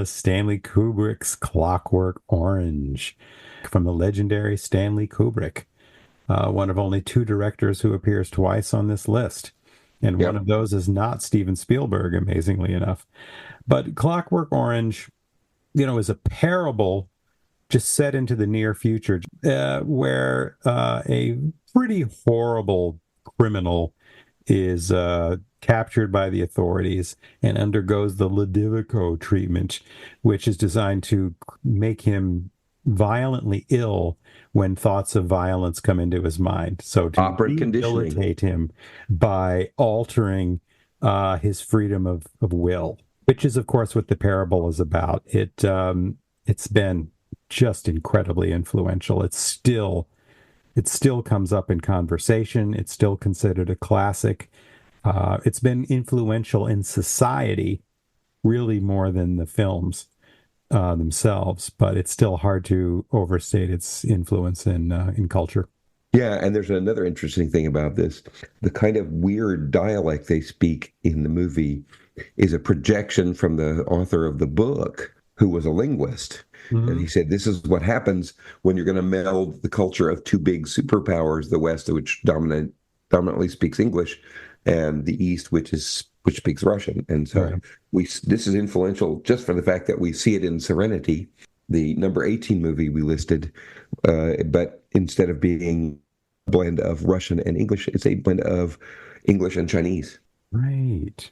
Stanley Kubrick's Clockwork Orange, from the legendary Stanley Kubrick, one of only two directors who appears twice on this list. And one yep. of those is not Steven Spielberg, amazingly enough. But Clockwork Orange, is a parable just set into the near future, where a pretty horrible criminal is captured by the authorities and undergoes the Ludovico treatment, which is designed to make him violently ill when thoughts of violence come into his mind. So to Operant conditioning. rehabilitate him by altering his freedom of will, which is, of course, what the parable is about. It's been just incredibly influential. It still comes up in conversation. It's still considered a classic. It's been influential in society, really more than the films themselves, but it's still hard to overstate its influence in culture. Yeah, and there's another interesting thing about this. The kind of weird dialect they speak in the movie is a projection from the author of the book, who was a linguist. And he Mm-hmm. said, this is what happens when you're going to meld the culture of two big superpowers, the West, which dominantly speaks English, and the East, which speaks Russian. And so Right. this is influential just for the fact that we see it in Serenity, the number 18 movie we listed. But instead of being a blend of Russian and English, it's a blend of English and Chinese. Right.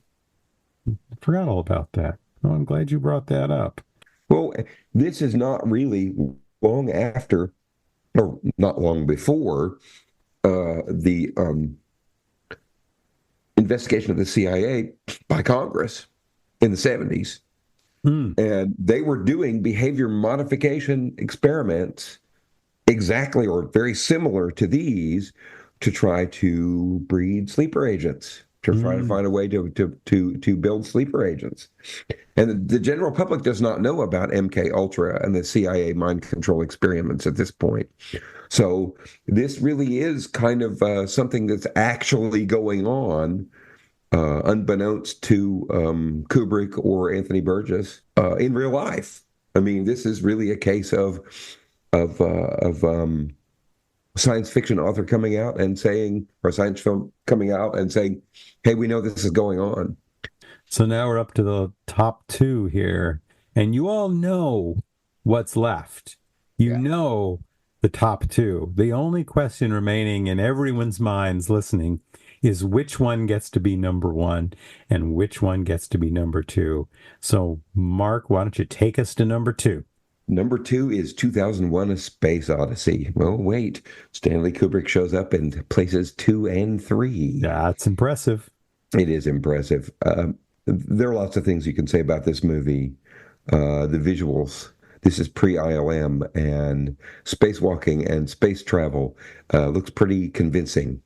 I forgot all about that. Oh, I'm glad you brought that up. Well, this is not really long after, or not long before, the investigation of the CIA by Congress in the 70s. Mm. And they were doing behavior modification experiments exactly or very similar to these to try to breed sleeper agents, to try to Mm. find a way to build sleeper agents. And the general public does not know about MK Ultra and the CIA mind control experiments at this point. So this really is kind of something that's actually going on. unbeknownst to Kubrick or Anthony Burgess, in real life. I mean, this is really a case of science fiction author coming out and saying, or science film coming out and saying, "Hey, we know this is going on." So now we're up to the top two here, and you all know what's left. You Yeah. know the top two. The only question remaining in everyone's minds listening is which one gets to be number one and which one gets to be number two. So, Mark, why don't you take us to number two? Number two is 2001: A Space Odyssey. Well, wait, Stanley Kubrick shows up in places two and three. That's impressive. It is impressive. There are lots of things you can say about this movie. The visuals. This is pre-ILM, and spacewalking and space travel looks pretty convincing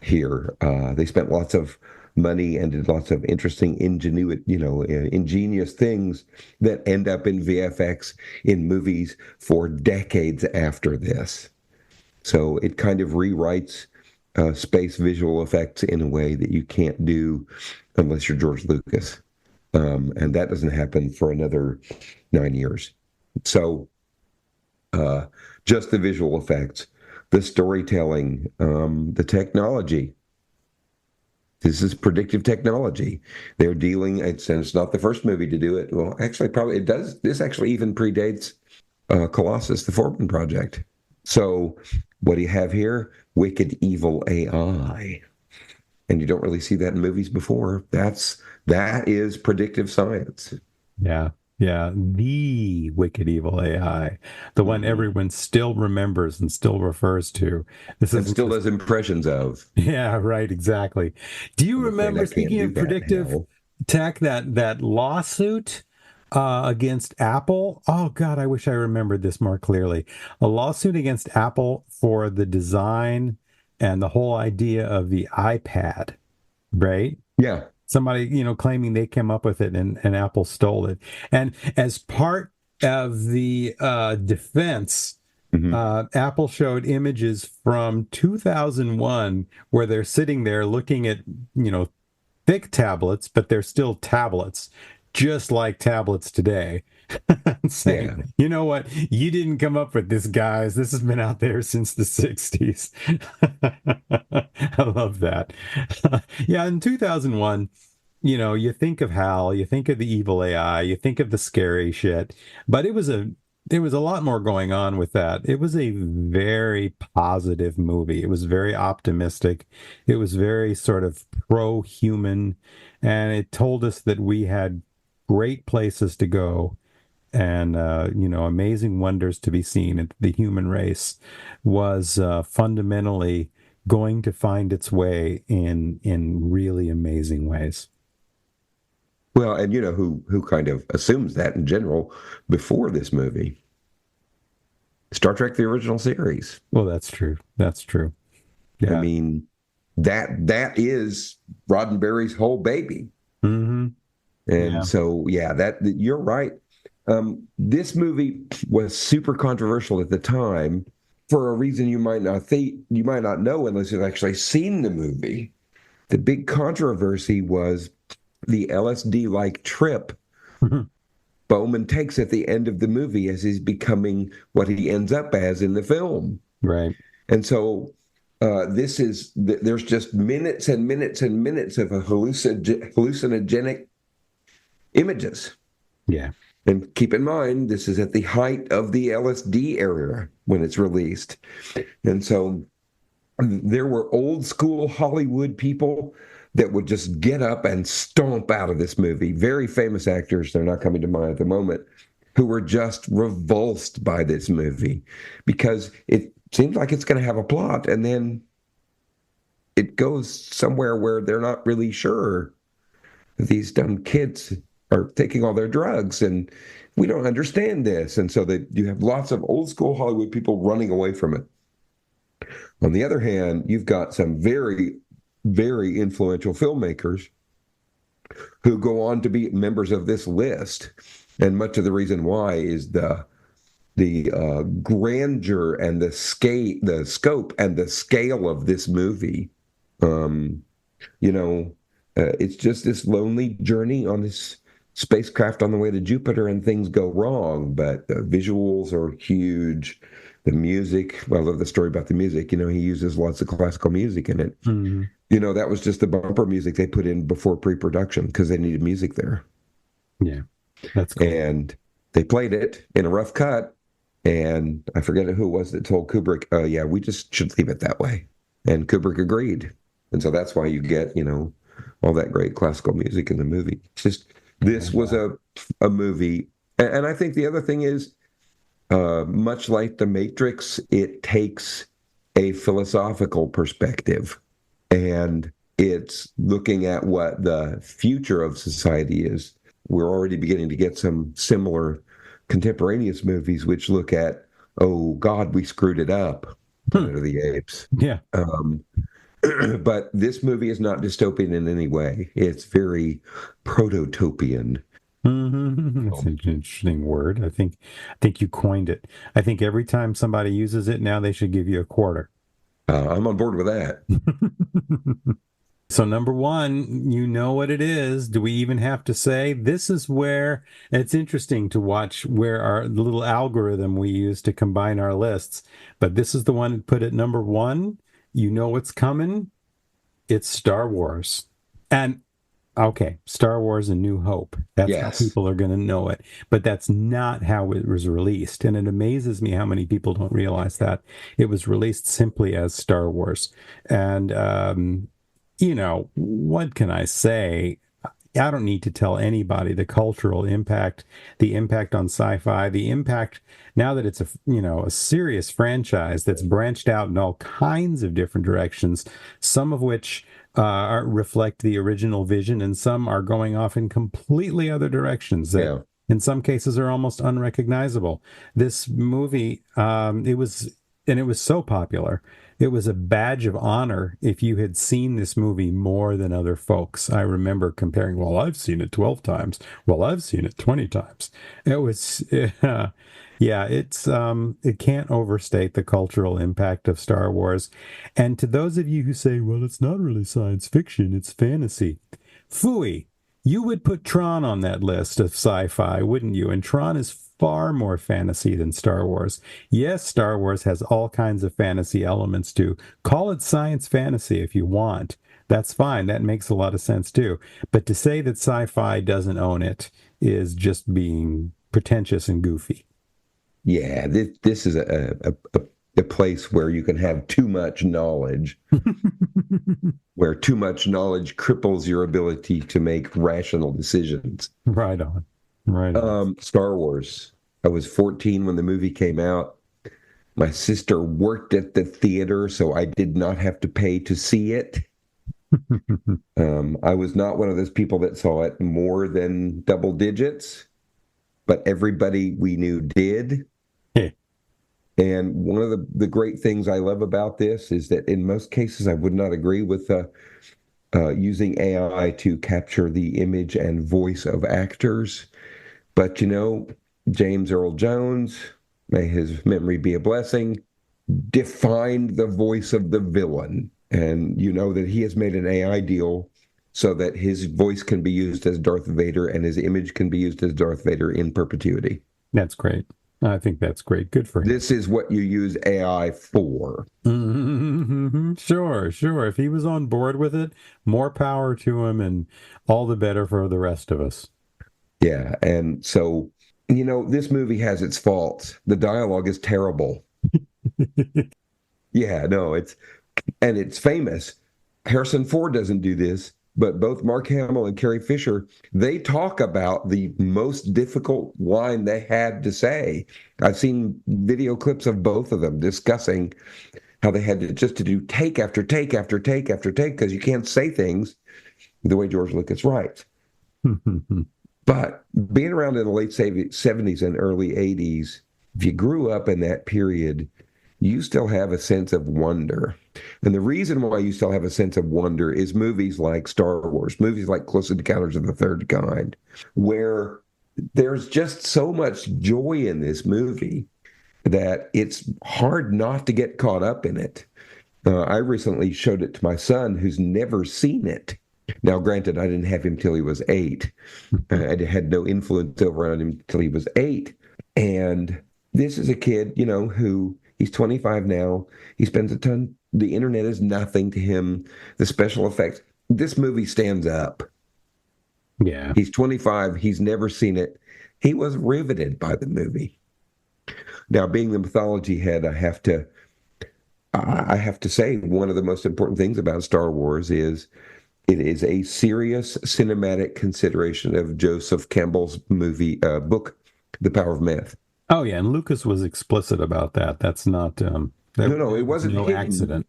here. They spent lots of money and did lots of interesting, ingenious things that end up in VFX in movies for decades after this. So it kind of rewrites space visual effects in a way that you can't do unless you're George Lucas. And that doesn't happen for another 9 years. So just the visual effects, the storytelling, the technology. This is predictive technology. They're dealing, and it's not the first movie to do it. Well, actually, probably it does. This actually even predates Colossus, the Foreman Project. So what do you have here? Wicked, evil AI. And you don't really see that in movies before. That is predictive science. Yeah. Yeah. The wicked evil AI, the one everyone still remembers and still refers to. This And isn't still just, does impressions of. yeah, right. Exactly. Do you I'm afraid remember, I can't speaking do of that predictive now. tech, that lawsuit against Apple? Oh, God, I wish I remembered this more clearly. A lawsuit against Apple for the design and the whole idea of the iPad, right? Yeah, Somebody, claiming they came up with it and Apple stole it. And as part of the defense, hmm, Apple showed images from 2001 where they're sitting there looking at, thick tablets, but they're still tablets, just like tablets today. yeah. Saying, you know what, you didn't come up with this, guys. This has been out there since the 60s. I love that. Yeah, in 2001, you think of HAL, you think of the evil AI, you think of the scary shit, but there was a lot more going on with that. It was a very positive movie. It was very optimistic. It was very sort of pro-human, and it told us that we had great places to go and amazing wonders to be seen. And the human race was fundamentally going to find its way in really amazing ways. Well, and you know who kind of assumes that in general before this movie? Star Trek: The Original Series. Well, that's true. That's true. I Yeah. mean, that is Roddenberry's whole baby. Hmm. And Yeah. so, yeah, that you're right. This movie was super controversial at the time for a reason you might not know unless you've actually seen the movie. The big controversy was the LSD-like trip Bowman takes at the end of the movie as he's becoming what he ends up as in the film. Right. And so there's just minutes and minutes and minutes of hallucinogenic images. Yeah. And keep in mind, this is at the height of the LSD era when it's released. And so there were old school Hollywood people that would just get up and stomp out of this movie. Very famous actors, they're not coming to mind at the moment, who were just revulsed by this movie because it seems like it's going to have a plot and then it goes somewhere where they're not really sure. These dumb kids are taking all their drugs and we don't understand this. And so that you have lots of old school Hollywood people running away from it. On the other hand, you've got some very, very influential filmmakers who go on to be members of this list. And much of the reason why is the grandeur and the scope and the scale of this movie. You know, It's just this lonely journey on this spacecraft on the way to Jupiter, and things go wrong. But the visuals are huge. The music, well, I love the story about the music. He uses lots of classical music in it. Hmm. That was just the bumper music they put in before pre-production because they needed music there. Yeah, that's cool. And they played it in a rough cut. And I forget who it was that told Kubrick, yeah, we just should leave it that way. And Kubrick agreed. And so that's why you get, all that great classical music in the movie. It's just, this was a movie. And I think the other thing is, much like The Matrix, it takes a philosophical perspective. And it's looking at what the future of society is. We're already beginning to get some similar contemporaneous movies which look at, oh God, we screwed it up, Planet of the Apes. Yeah. But this movie is not dystopian in any way. It's very prototopian. That's an interesting word. I think you coined it. I think every time somebody uses it now, they should give you a quarter. I'm on board with that. So number one, you know what it is. Do we even have to say? This is where it's interesting to watch where the little algorithm we use to combine our lists. But this is the one put at number one. You know what's coming. It's Star Wars. And okay, Star Wars: A New Hope. That's how Yes. people are going to know it. But that's not how it was released. And it amazes me how many people don't realize that. It was released simply as Star Wars. And, what can I say? I don't need to tell anybody the cultural impact, the impact on sci-fi, the impact now that it's a serious franchise that's branched out in all kinds of different directions, some of which reflect the original vision, and some are going off in completely other directions that in some cases are almost unrecognizable. This movie, it was so popular. It was a badge of honor if you had seen this movie more than other folks. I remember comparing, well, I've seen it 12 times. Well, I've seen it 20 times. It was, it can't overstate the cultural impact of Star Wars. And to those of you who say, well, it's not really science fiction, it's fantasy. Phooey, you would put Tron on that list of sci-fi, wouldn't you? And Tron is far more fantasy than Star Wars. Yes, Star Wars has all kinds of fantasy elements too. Call it science fantasy if you want. That's fine. That makes a lot of sense too. But to say that sci-fi doesn't own it is just being pretentious and goofy. Yeah, this is a place where you can have too much knowledge, where too much knowledge cripples your ability to make rational decisions. Right on. Right on. Star Wars. I was 14 when the movie came out. My sister worked at the theater, so I did not have to pay to see it. I was not one of those people that saw it more than double digits, but everybody we knew did. And one of the great things I love about this is that in most cases, I would not agree with using AI to capture the image and voice of actors. But, James Earl Jones, may his memory be a blessing, defined the voice of the villain. And you know that he has made an AI deal so that his voice can be used as Darth Vader and his image can be used as Darth Vader in perpetuity. That's great. I think that's great. Good for him. This is what you use AI for. Sure. If he was on board with it, more power to him, and all the better for the rest of us. Yeah, and so, this movie has its faults. The dialogue is terrible. Yeah, no, it's famous. Harrison Ford doesn't do this, but both Mark Hamill and Carrie Fisher, they talk about the most difficult line they had to say. I've seen video clips of both of them discussing how they had to do take after take after take after take because you can't say things the way George Lucas writes. But being around in the late 70s and early 80s, if you grew up in that period, you still have a sense of wonder. And the reason why you still have a sense of wonder is movies like Star Wars, movies like Close Encounters of the Third Kind, where there's just so much joy in this movie that it's hard not to get caught up in it. I recently showed it to my son who's never seen it. Now, granted, I didn't have him till he was 8. I had no influence over on him till he was 8. And this is a kid, who he's 25 now. He spends a ton. The internet is nothing to him. The special effects. This movie stands up. Yeah. He's 25. He's never seen it. He was riveted by the movie. Now, being the mythology head, I have to say one of the most important things about Star Wars is it is a serious cinematic consideration of Joseph Campbell's book, The Power of Myth. Oh yeah, and Lucas was explicit about that. That's not No, no, that it was wasn't no hidden. accident.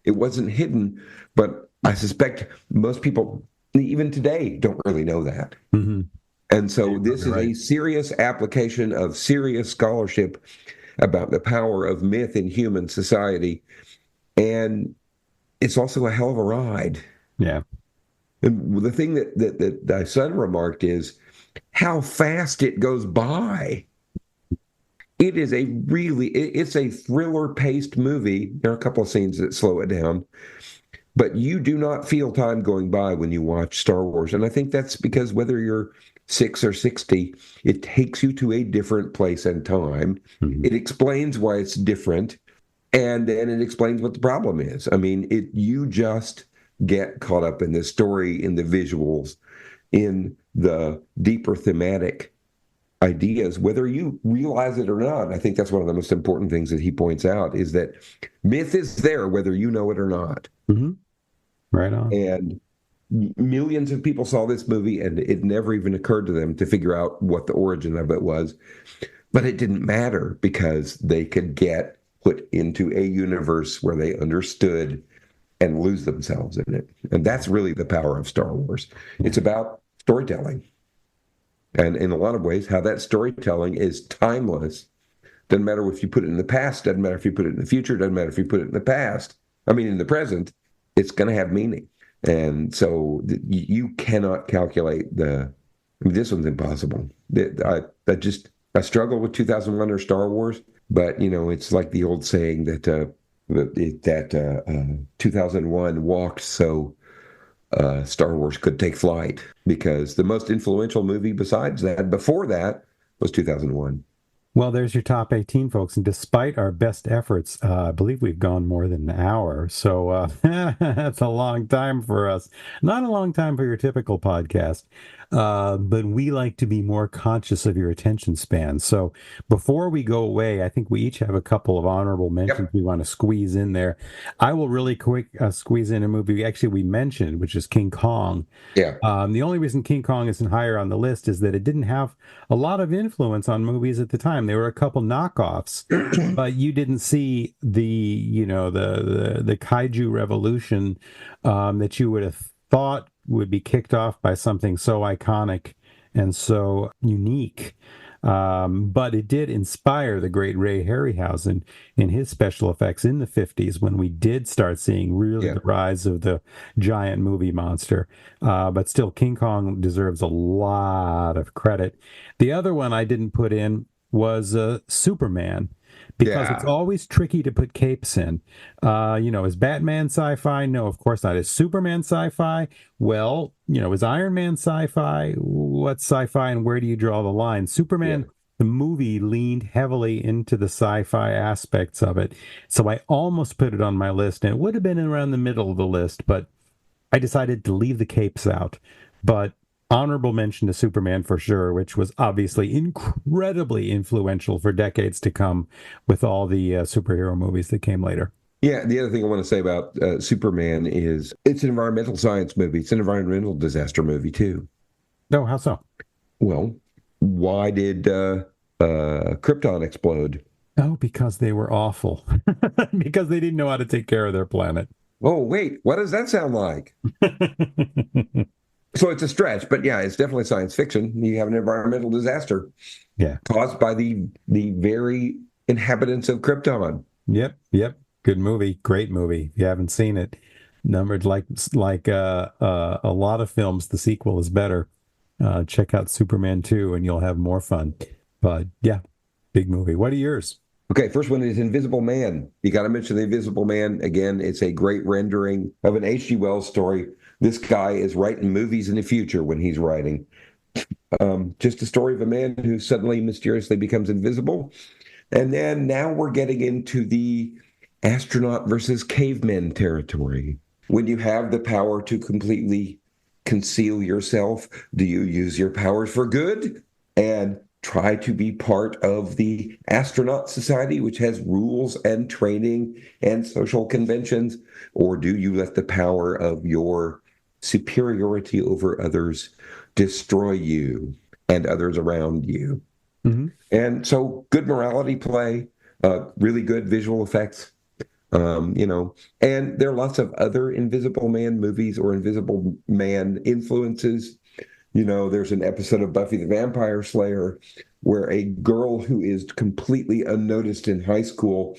It wasn't hidden, but I suspect most people, even today, don't really know that. Mm-hmm. And Yeah, so you're this probably is right. a serious application of serious scholarship about the power of myth in human society. And it's also a hell of a ride. Yeah. And the thing that thy son remarked is how fast it goes by. It's a thriller paced movie. There are a couple of scenes that slow it down, but you do not feel time going by when you watch Star Wars. And I think that's because whether you're 6 or 60, it takes you to a different place and time. Mhm. It explains why it's different, and then it explains what the problem is. I mean, you just get caught up in the story, in the visuals, in the deeper thematic ideas, whether you realize it or not. I think that's one of the most important things that he points out is that myth is there whether you know it or not. Mhm. Right on. And millions of people saw this movie and it never even occurred to them to figure out what the origin of it was. But it didn't matter because they could get put into a universe where they understood and lose themselves in it. And that's really the power of Star Wars. Yeah. It's about storytelling. And in a lot of ways, how that storytelling is timeless. Doesn't matter if you put it in the past, doesn't matter if you put it in the future, doesn't matter if you put it in the past. I mean, in the present, it's going to have meaning. And so you cannot calculate this one's impossible. I struggle with 2001 or Star Wars, but it's like the old saying that 2001 walked so Star Wars could take flight, because the most influential movie besides that, before that, was 2001. Well, there's your top 18, folks. And despite our best efforts, I believe we've gone more than an hour. So that's a long time for us. Not a long time for your typical podcast, but we like to be more conscious of your attention span. So before we go away, I think we each have a couple of honorable mentions Yep. we want to squeeze in there. I will really quick squeeze in a movie actually we mentioned, which is King Kong. Yeah. The only reason King Kong isn't higher on the list is that it didn't have a lot of influence on movies at the time. There were a couple knockoffs, but you didn't see the kaiju revolution that you would have thought would be kicked off by something so iconic and so unique. But it did inspire the great Ray Harryhausen in his special effects in the 50s when we did start seeing really Yeah. the rise of the giant movie monster. But still, King Kong deserves a lot of credit. The other one I didn't put in was Superman, because it's Yeah. always tricky to put capes in. Is Batman sci-fi? No, of course not. Is Superman sci-fi? Well, is Iron Man sci-fi? What's sci-fi and where do you draw the line? Yeah. Superman, the movie, leaned heavily into the sci-fi aspects of it. So I almost put it on my list, and it would have been around the middle of the list, but I decided to leave the capes out. But honorable mention to Superman for sure, which was obviously incredibly influential for decades to come with all the superhero movies that came later. Yeah. The other thing I want to say about Superman is it's an environmental science movie. It's an environmental disaster movie too. No, how so? Well, why did Krypton explode? Oh, because they were awful. Because they didn't know how to take care of their planet. Oh, wait, what does that sound like? So it's a stretch, but yeah, it's definitely science fiction. You have an environmental disaster Yeah. caused by the very inhabitants of Krypton. Yep. Yep. Good movie. Great movie. If you haven't seen it, numbered like a lot of films, the sequel is better. Check out Superman 2 and you'll have more fun. But yeah, big movie. What are yours? Okay, first one is Invisible Man. You got to mention the Invisible Man again. It's a great rendering of an H.G. Wells story This guy is writing movies in the future when he's writing. Just a story of a man who suddenly mysteriously becomes invisible. And then now we're getting into the astronaut versus caveman territory. When you have the power to completely conceal yourself, do you use your powers for good and try to be part of the astronaut society, which has rules and training and social conventions? Or do you let the power of your superiority over others destroy you and others around you? Mm-hmm. And so, good morality play, really good visual effects, and there are lots of other Invisible Man movies or Invisible Man influences. There's an episode of Buffy the Vampire Slayer where a girl who is completely unnoticed in high school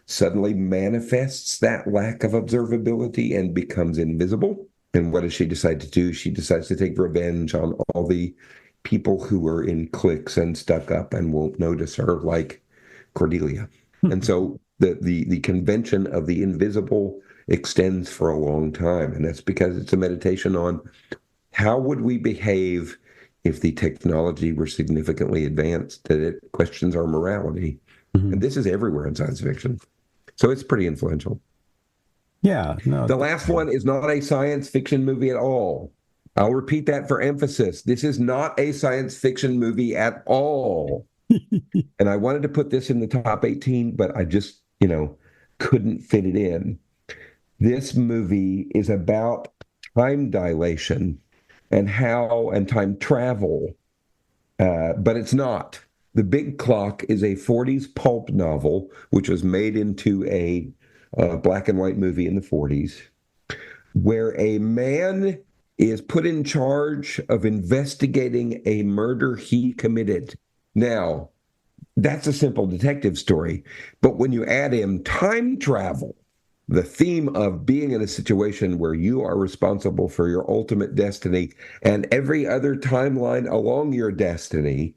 suddenly manifests that lack of observability and becomes invisible. And what does she decide to do? She decides to take revenge on all the people who are in cliques and stuck up and won't notice her, like Cordelia. And so the convention of the invisible extends for a long time, and that's because it's a meditation on how would we behave if the technology were significantly advanced, that it questions our morality. And this is everywhere in science fiction. So it's pretty influential. Yeah, no. The last one is not a science fiction movie at all. I'll repeat that for emphasis. This is not a science fiction movie at all. And I wanted to put this in the top 18, but I just, couldn't fit it in. This movie is about time dilation and time travel, but it's not. The Big Clock is a 40s pulp novel, which was made into a black and white movie in the 40s, where a man is put in charge of investigating a murder he committed. Now, that's a simple detective story, but when you add in time travel, the theme of being in a situation where you are responsible for your ultimate destiny and every other timeline along your destiny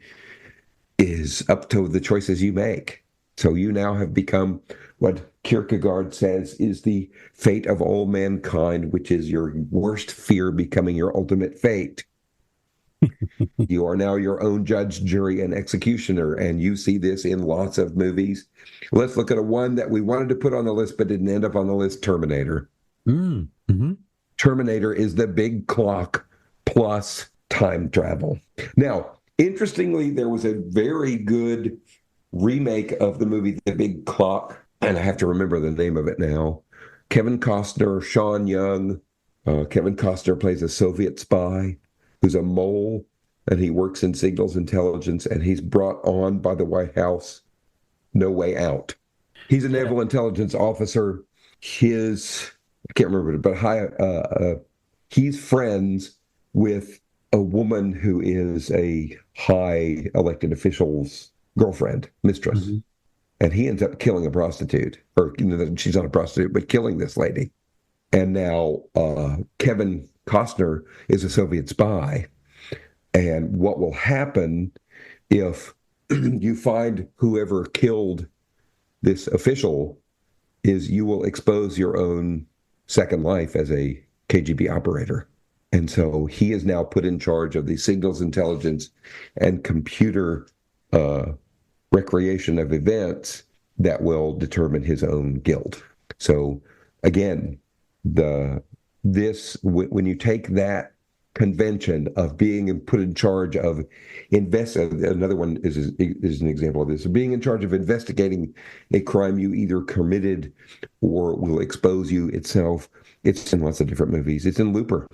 is up to the choices you make. So you now have become what Kierkegaard says is the fate of all mankind, which is your worst fear becoming your ultimate fate. You are now your own judge, jury, and executioner, and you see this in lots of movies. Let's look at a one that we wanted to put on the list but didn't end up on the list, Terminator. Mm-hmm. Terminator is the Big Clock plus time travel. Now, interestingly, there was a very good remake of the movie The Big Clock, and I have to remember the name of it now. Kevin Costner, Sean Young. Kevin Costner plays a Soviet spy who's a mole, and he works in signals intelligence, and he's brought on by the White House. No way out. He's a naval intelligence officer. I can't remember it, but he's friends with a woman who is a high elected official's girlfriend, mistress. Mm-hmm. And he ends up killing a prostitute, or she's not a prostitute, but killing this lady. And now Kevin Costner is a Soviet spy. And what will happen if you find whoever killed this official is you will expose your own second life as a KGB operator. And so he is now put in charge of the signals intelligence and computer recreation of events that will determine his own guilt. So again, when you take that convention of being put in charge of another one is an example of this, being in charge of investigating a crime you either committed or will expose you itself. It's in lots of different movies. It's in Looper.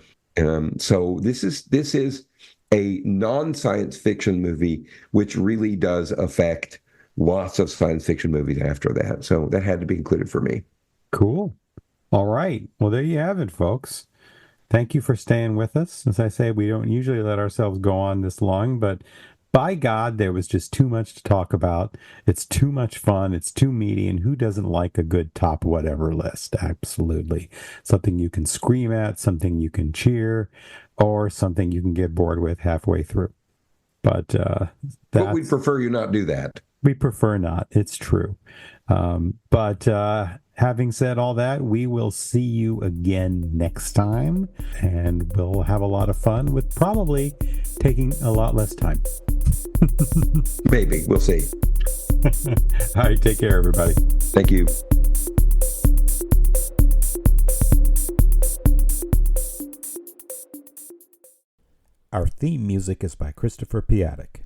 So this is a non-science fiction movie, which really does affect lots of science fiction movies after that. So that had to be included for me. Cool. All right. Well, there you have it, folks. Thank you for staying with us. As I say, we don't usually let ourselves go on this long, but by God, there was just too much to talk about. It's too much fun. It's too meaty. And who doesn't like a good top whatever list? Absolutely. Something you can scream at, something you can cheer, or something you can get bored with halfway through. But we'd prefer you not do that. We prefer not. It's true. But having said all that, we will see you again next time, and we'll have a lot of fun with probably taking a lot less time. Maybe. We'll see. All right, take care, everybody. Thank you. Our theme music is by Christopher Piatek.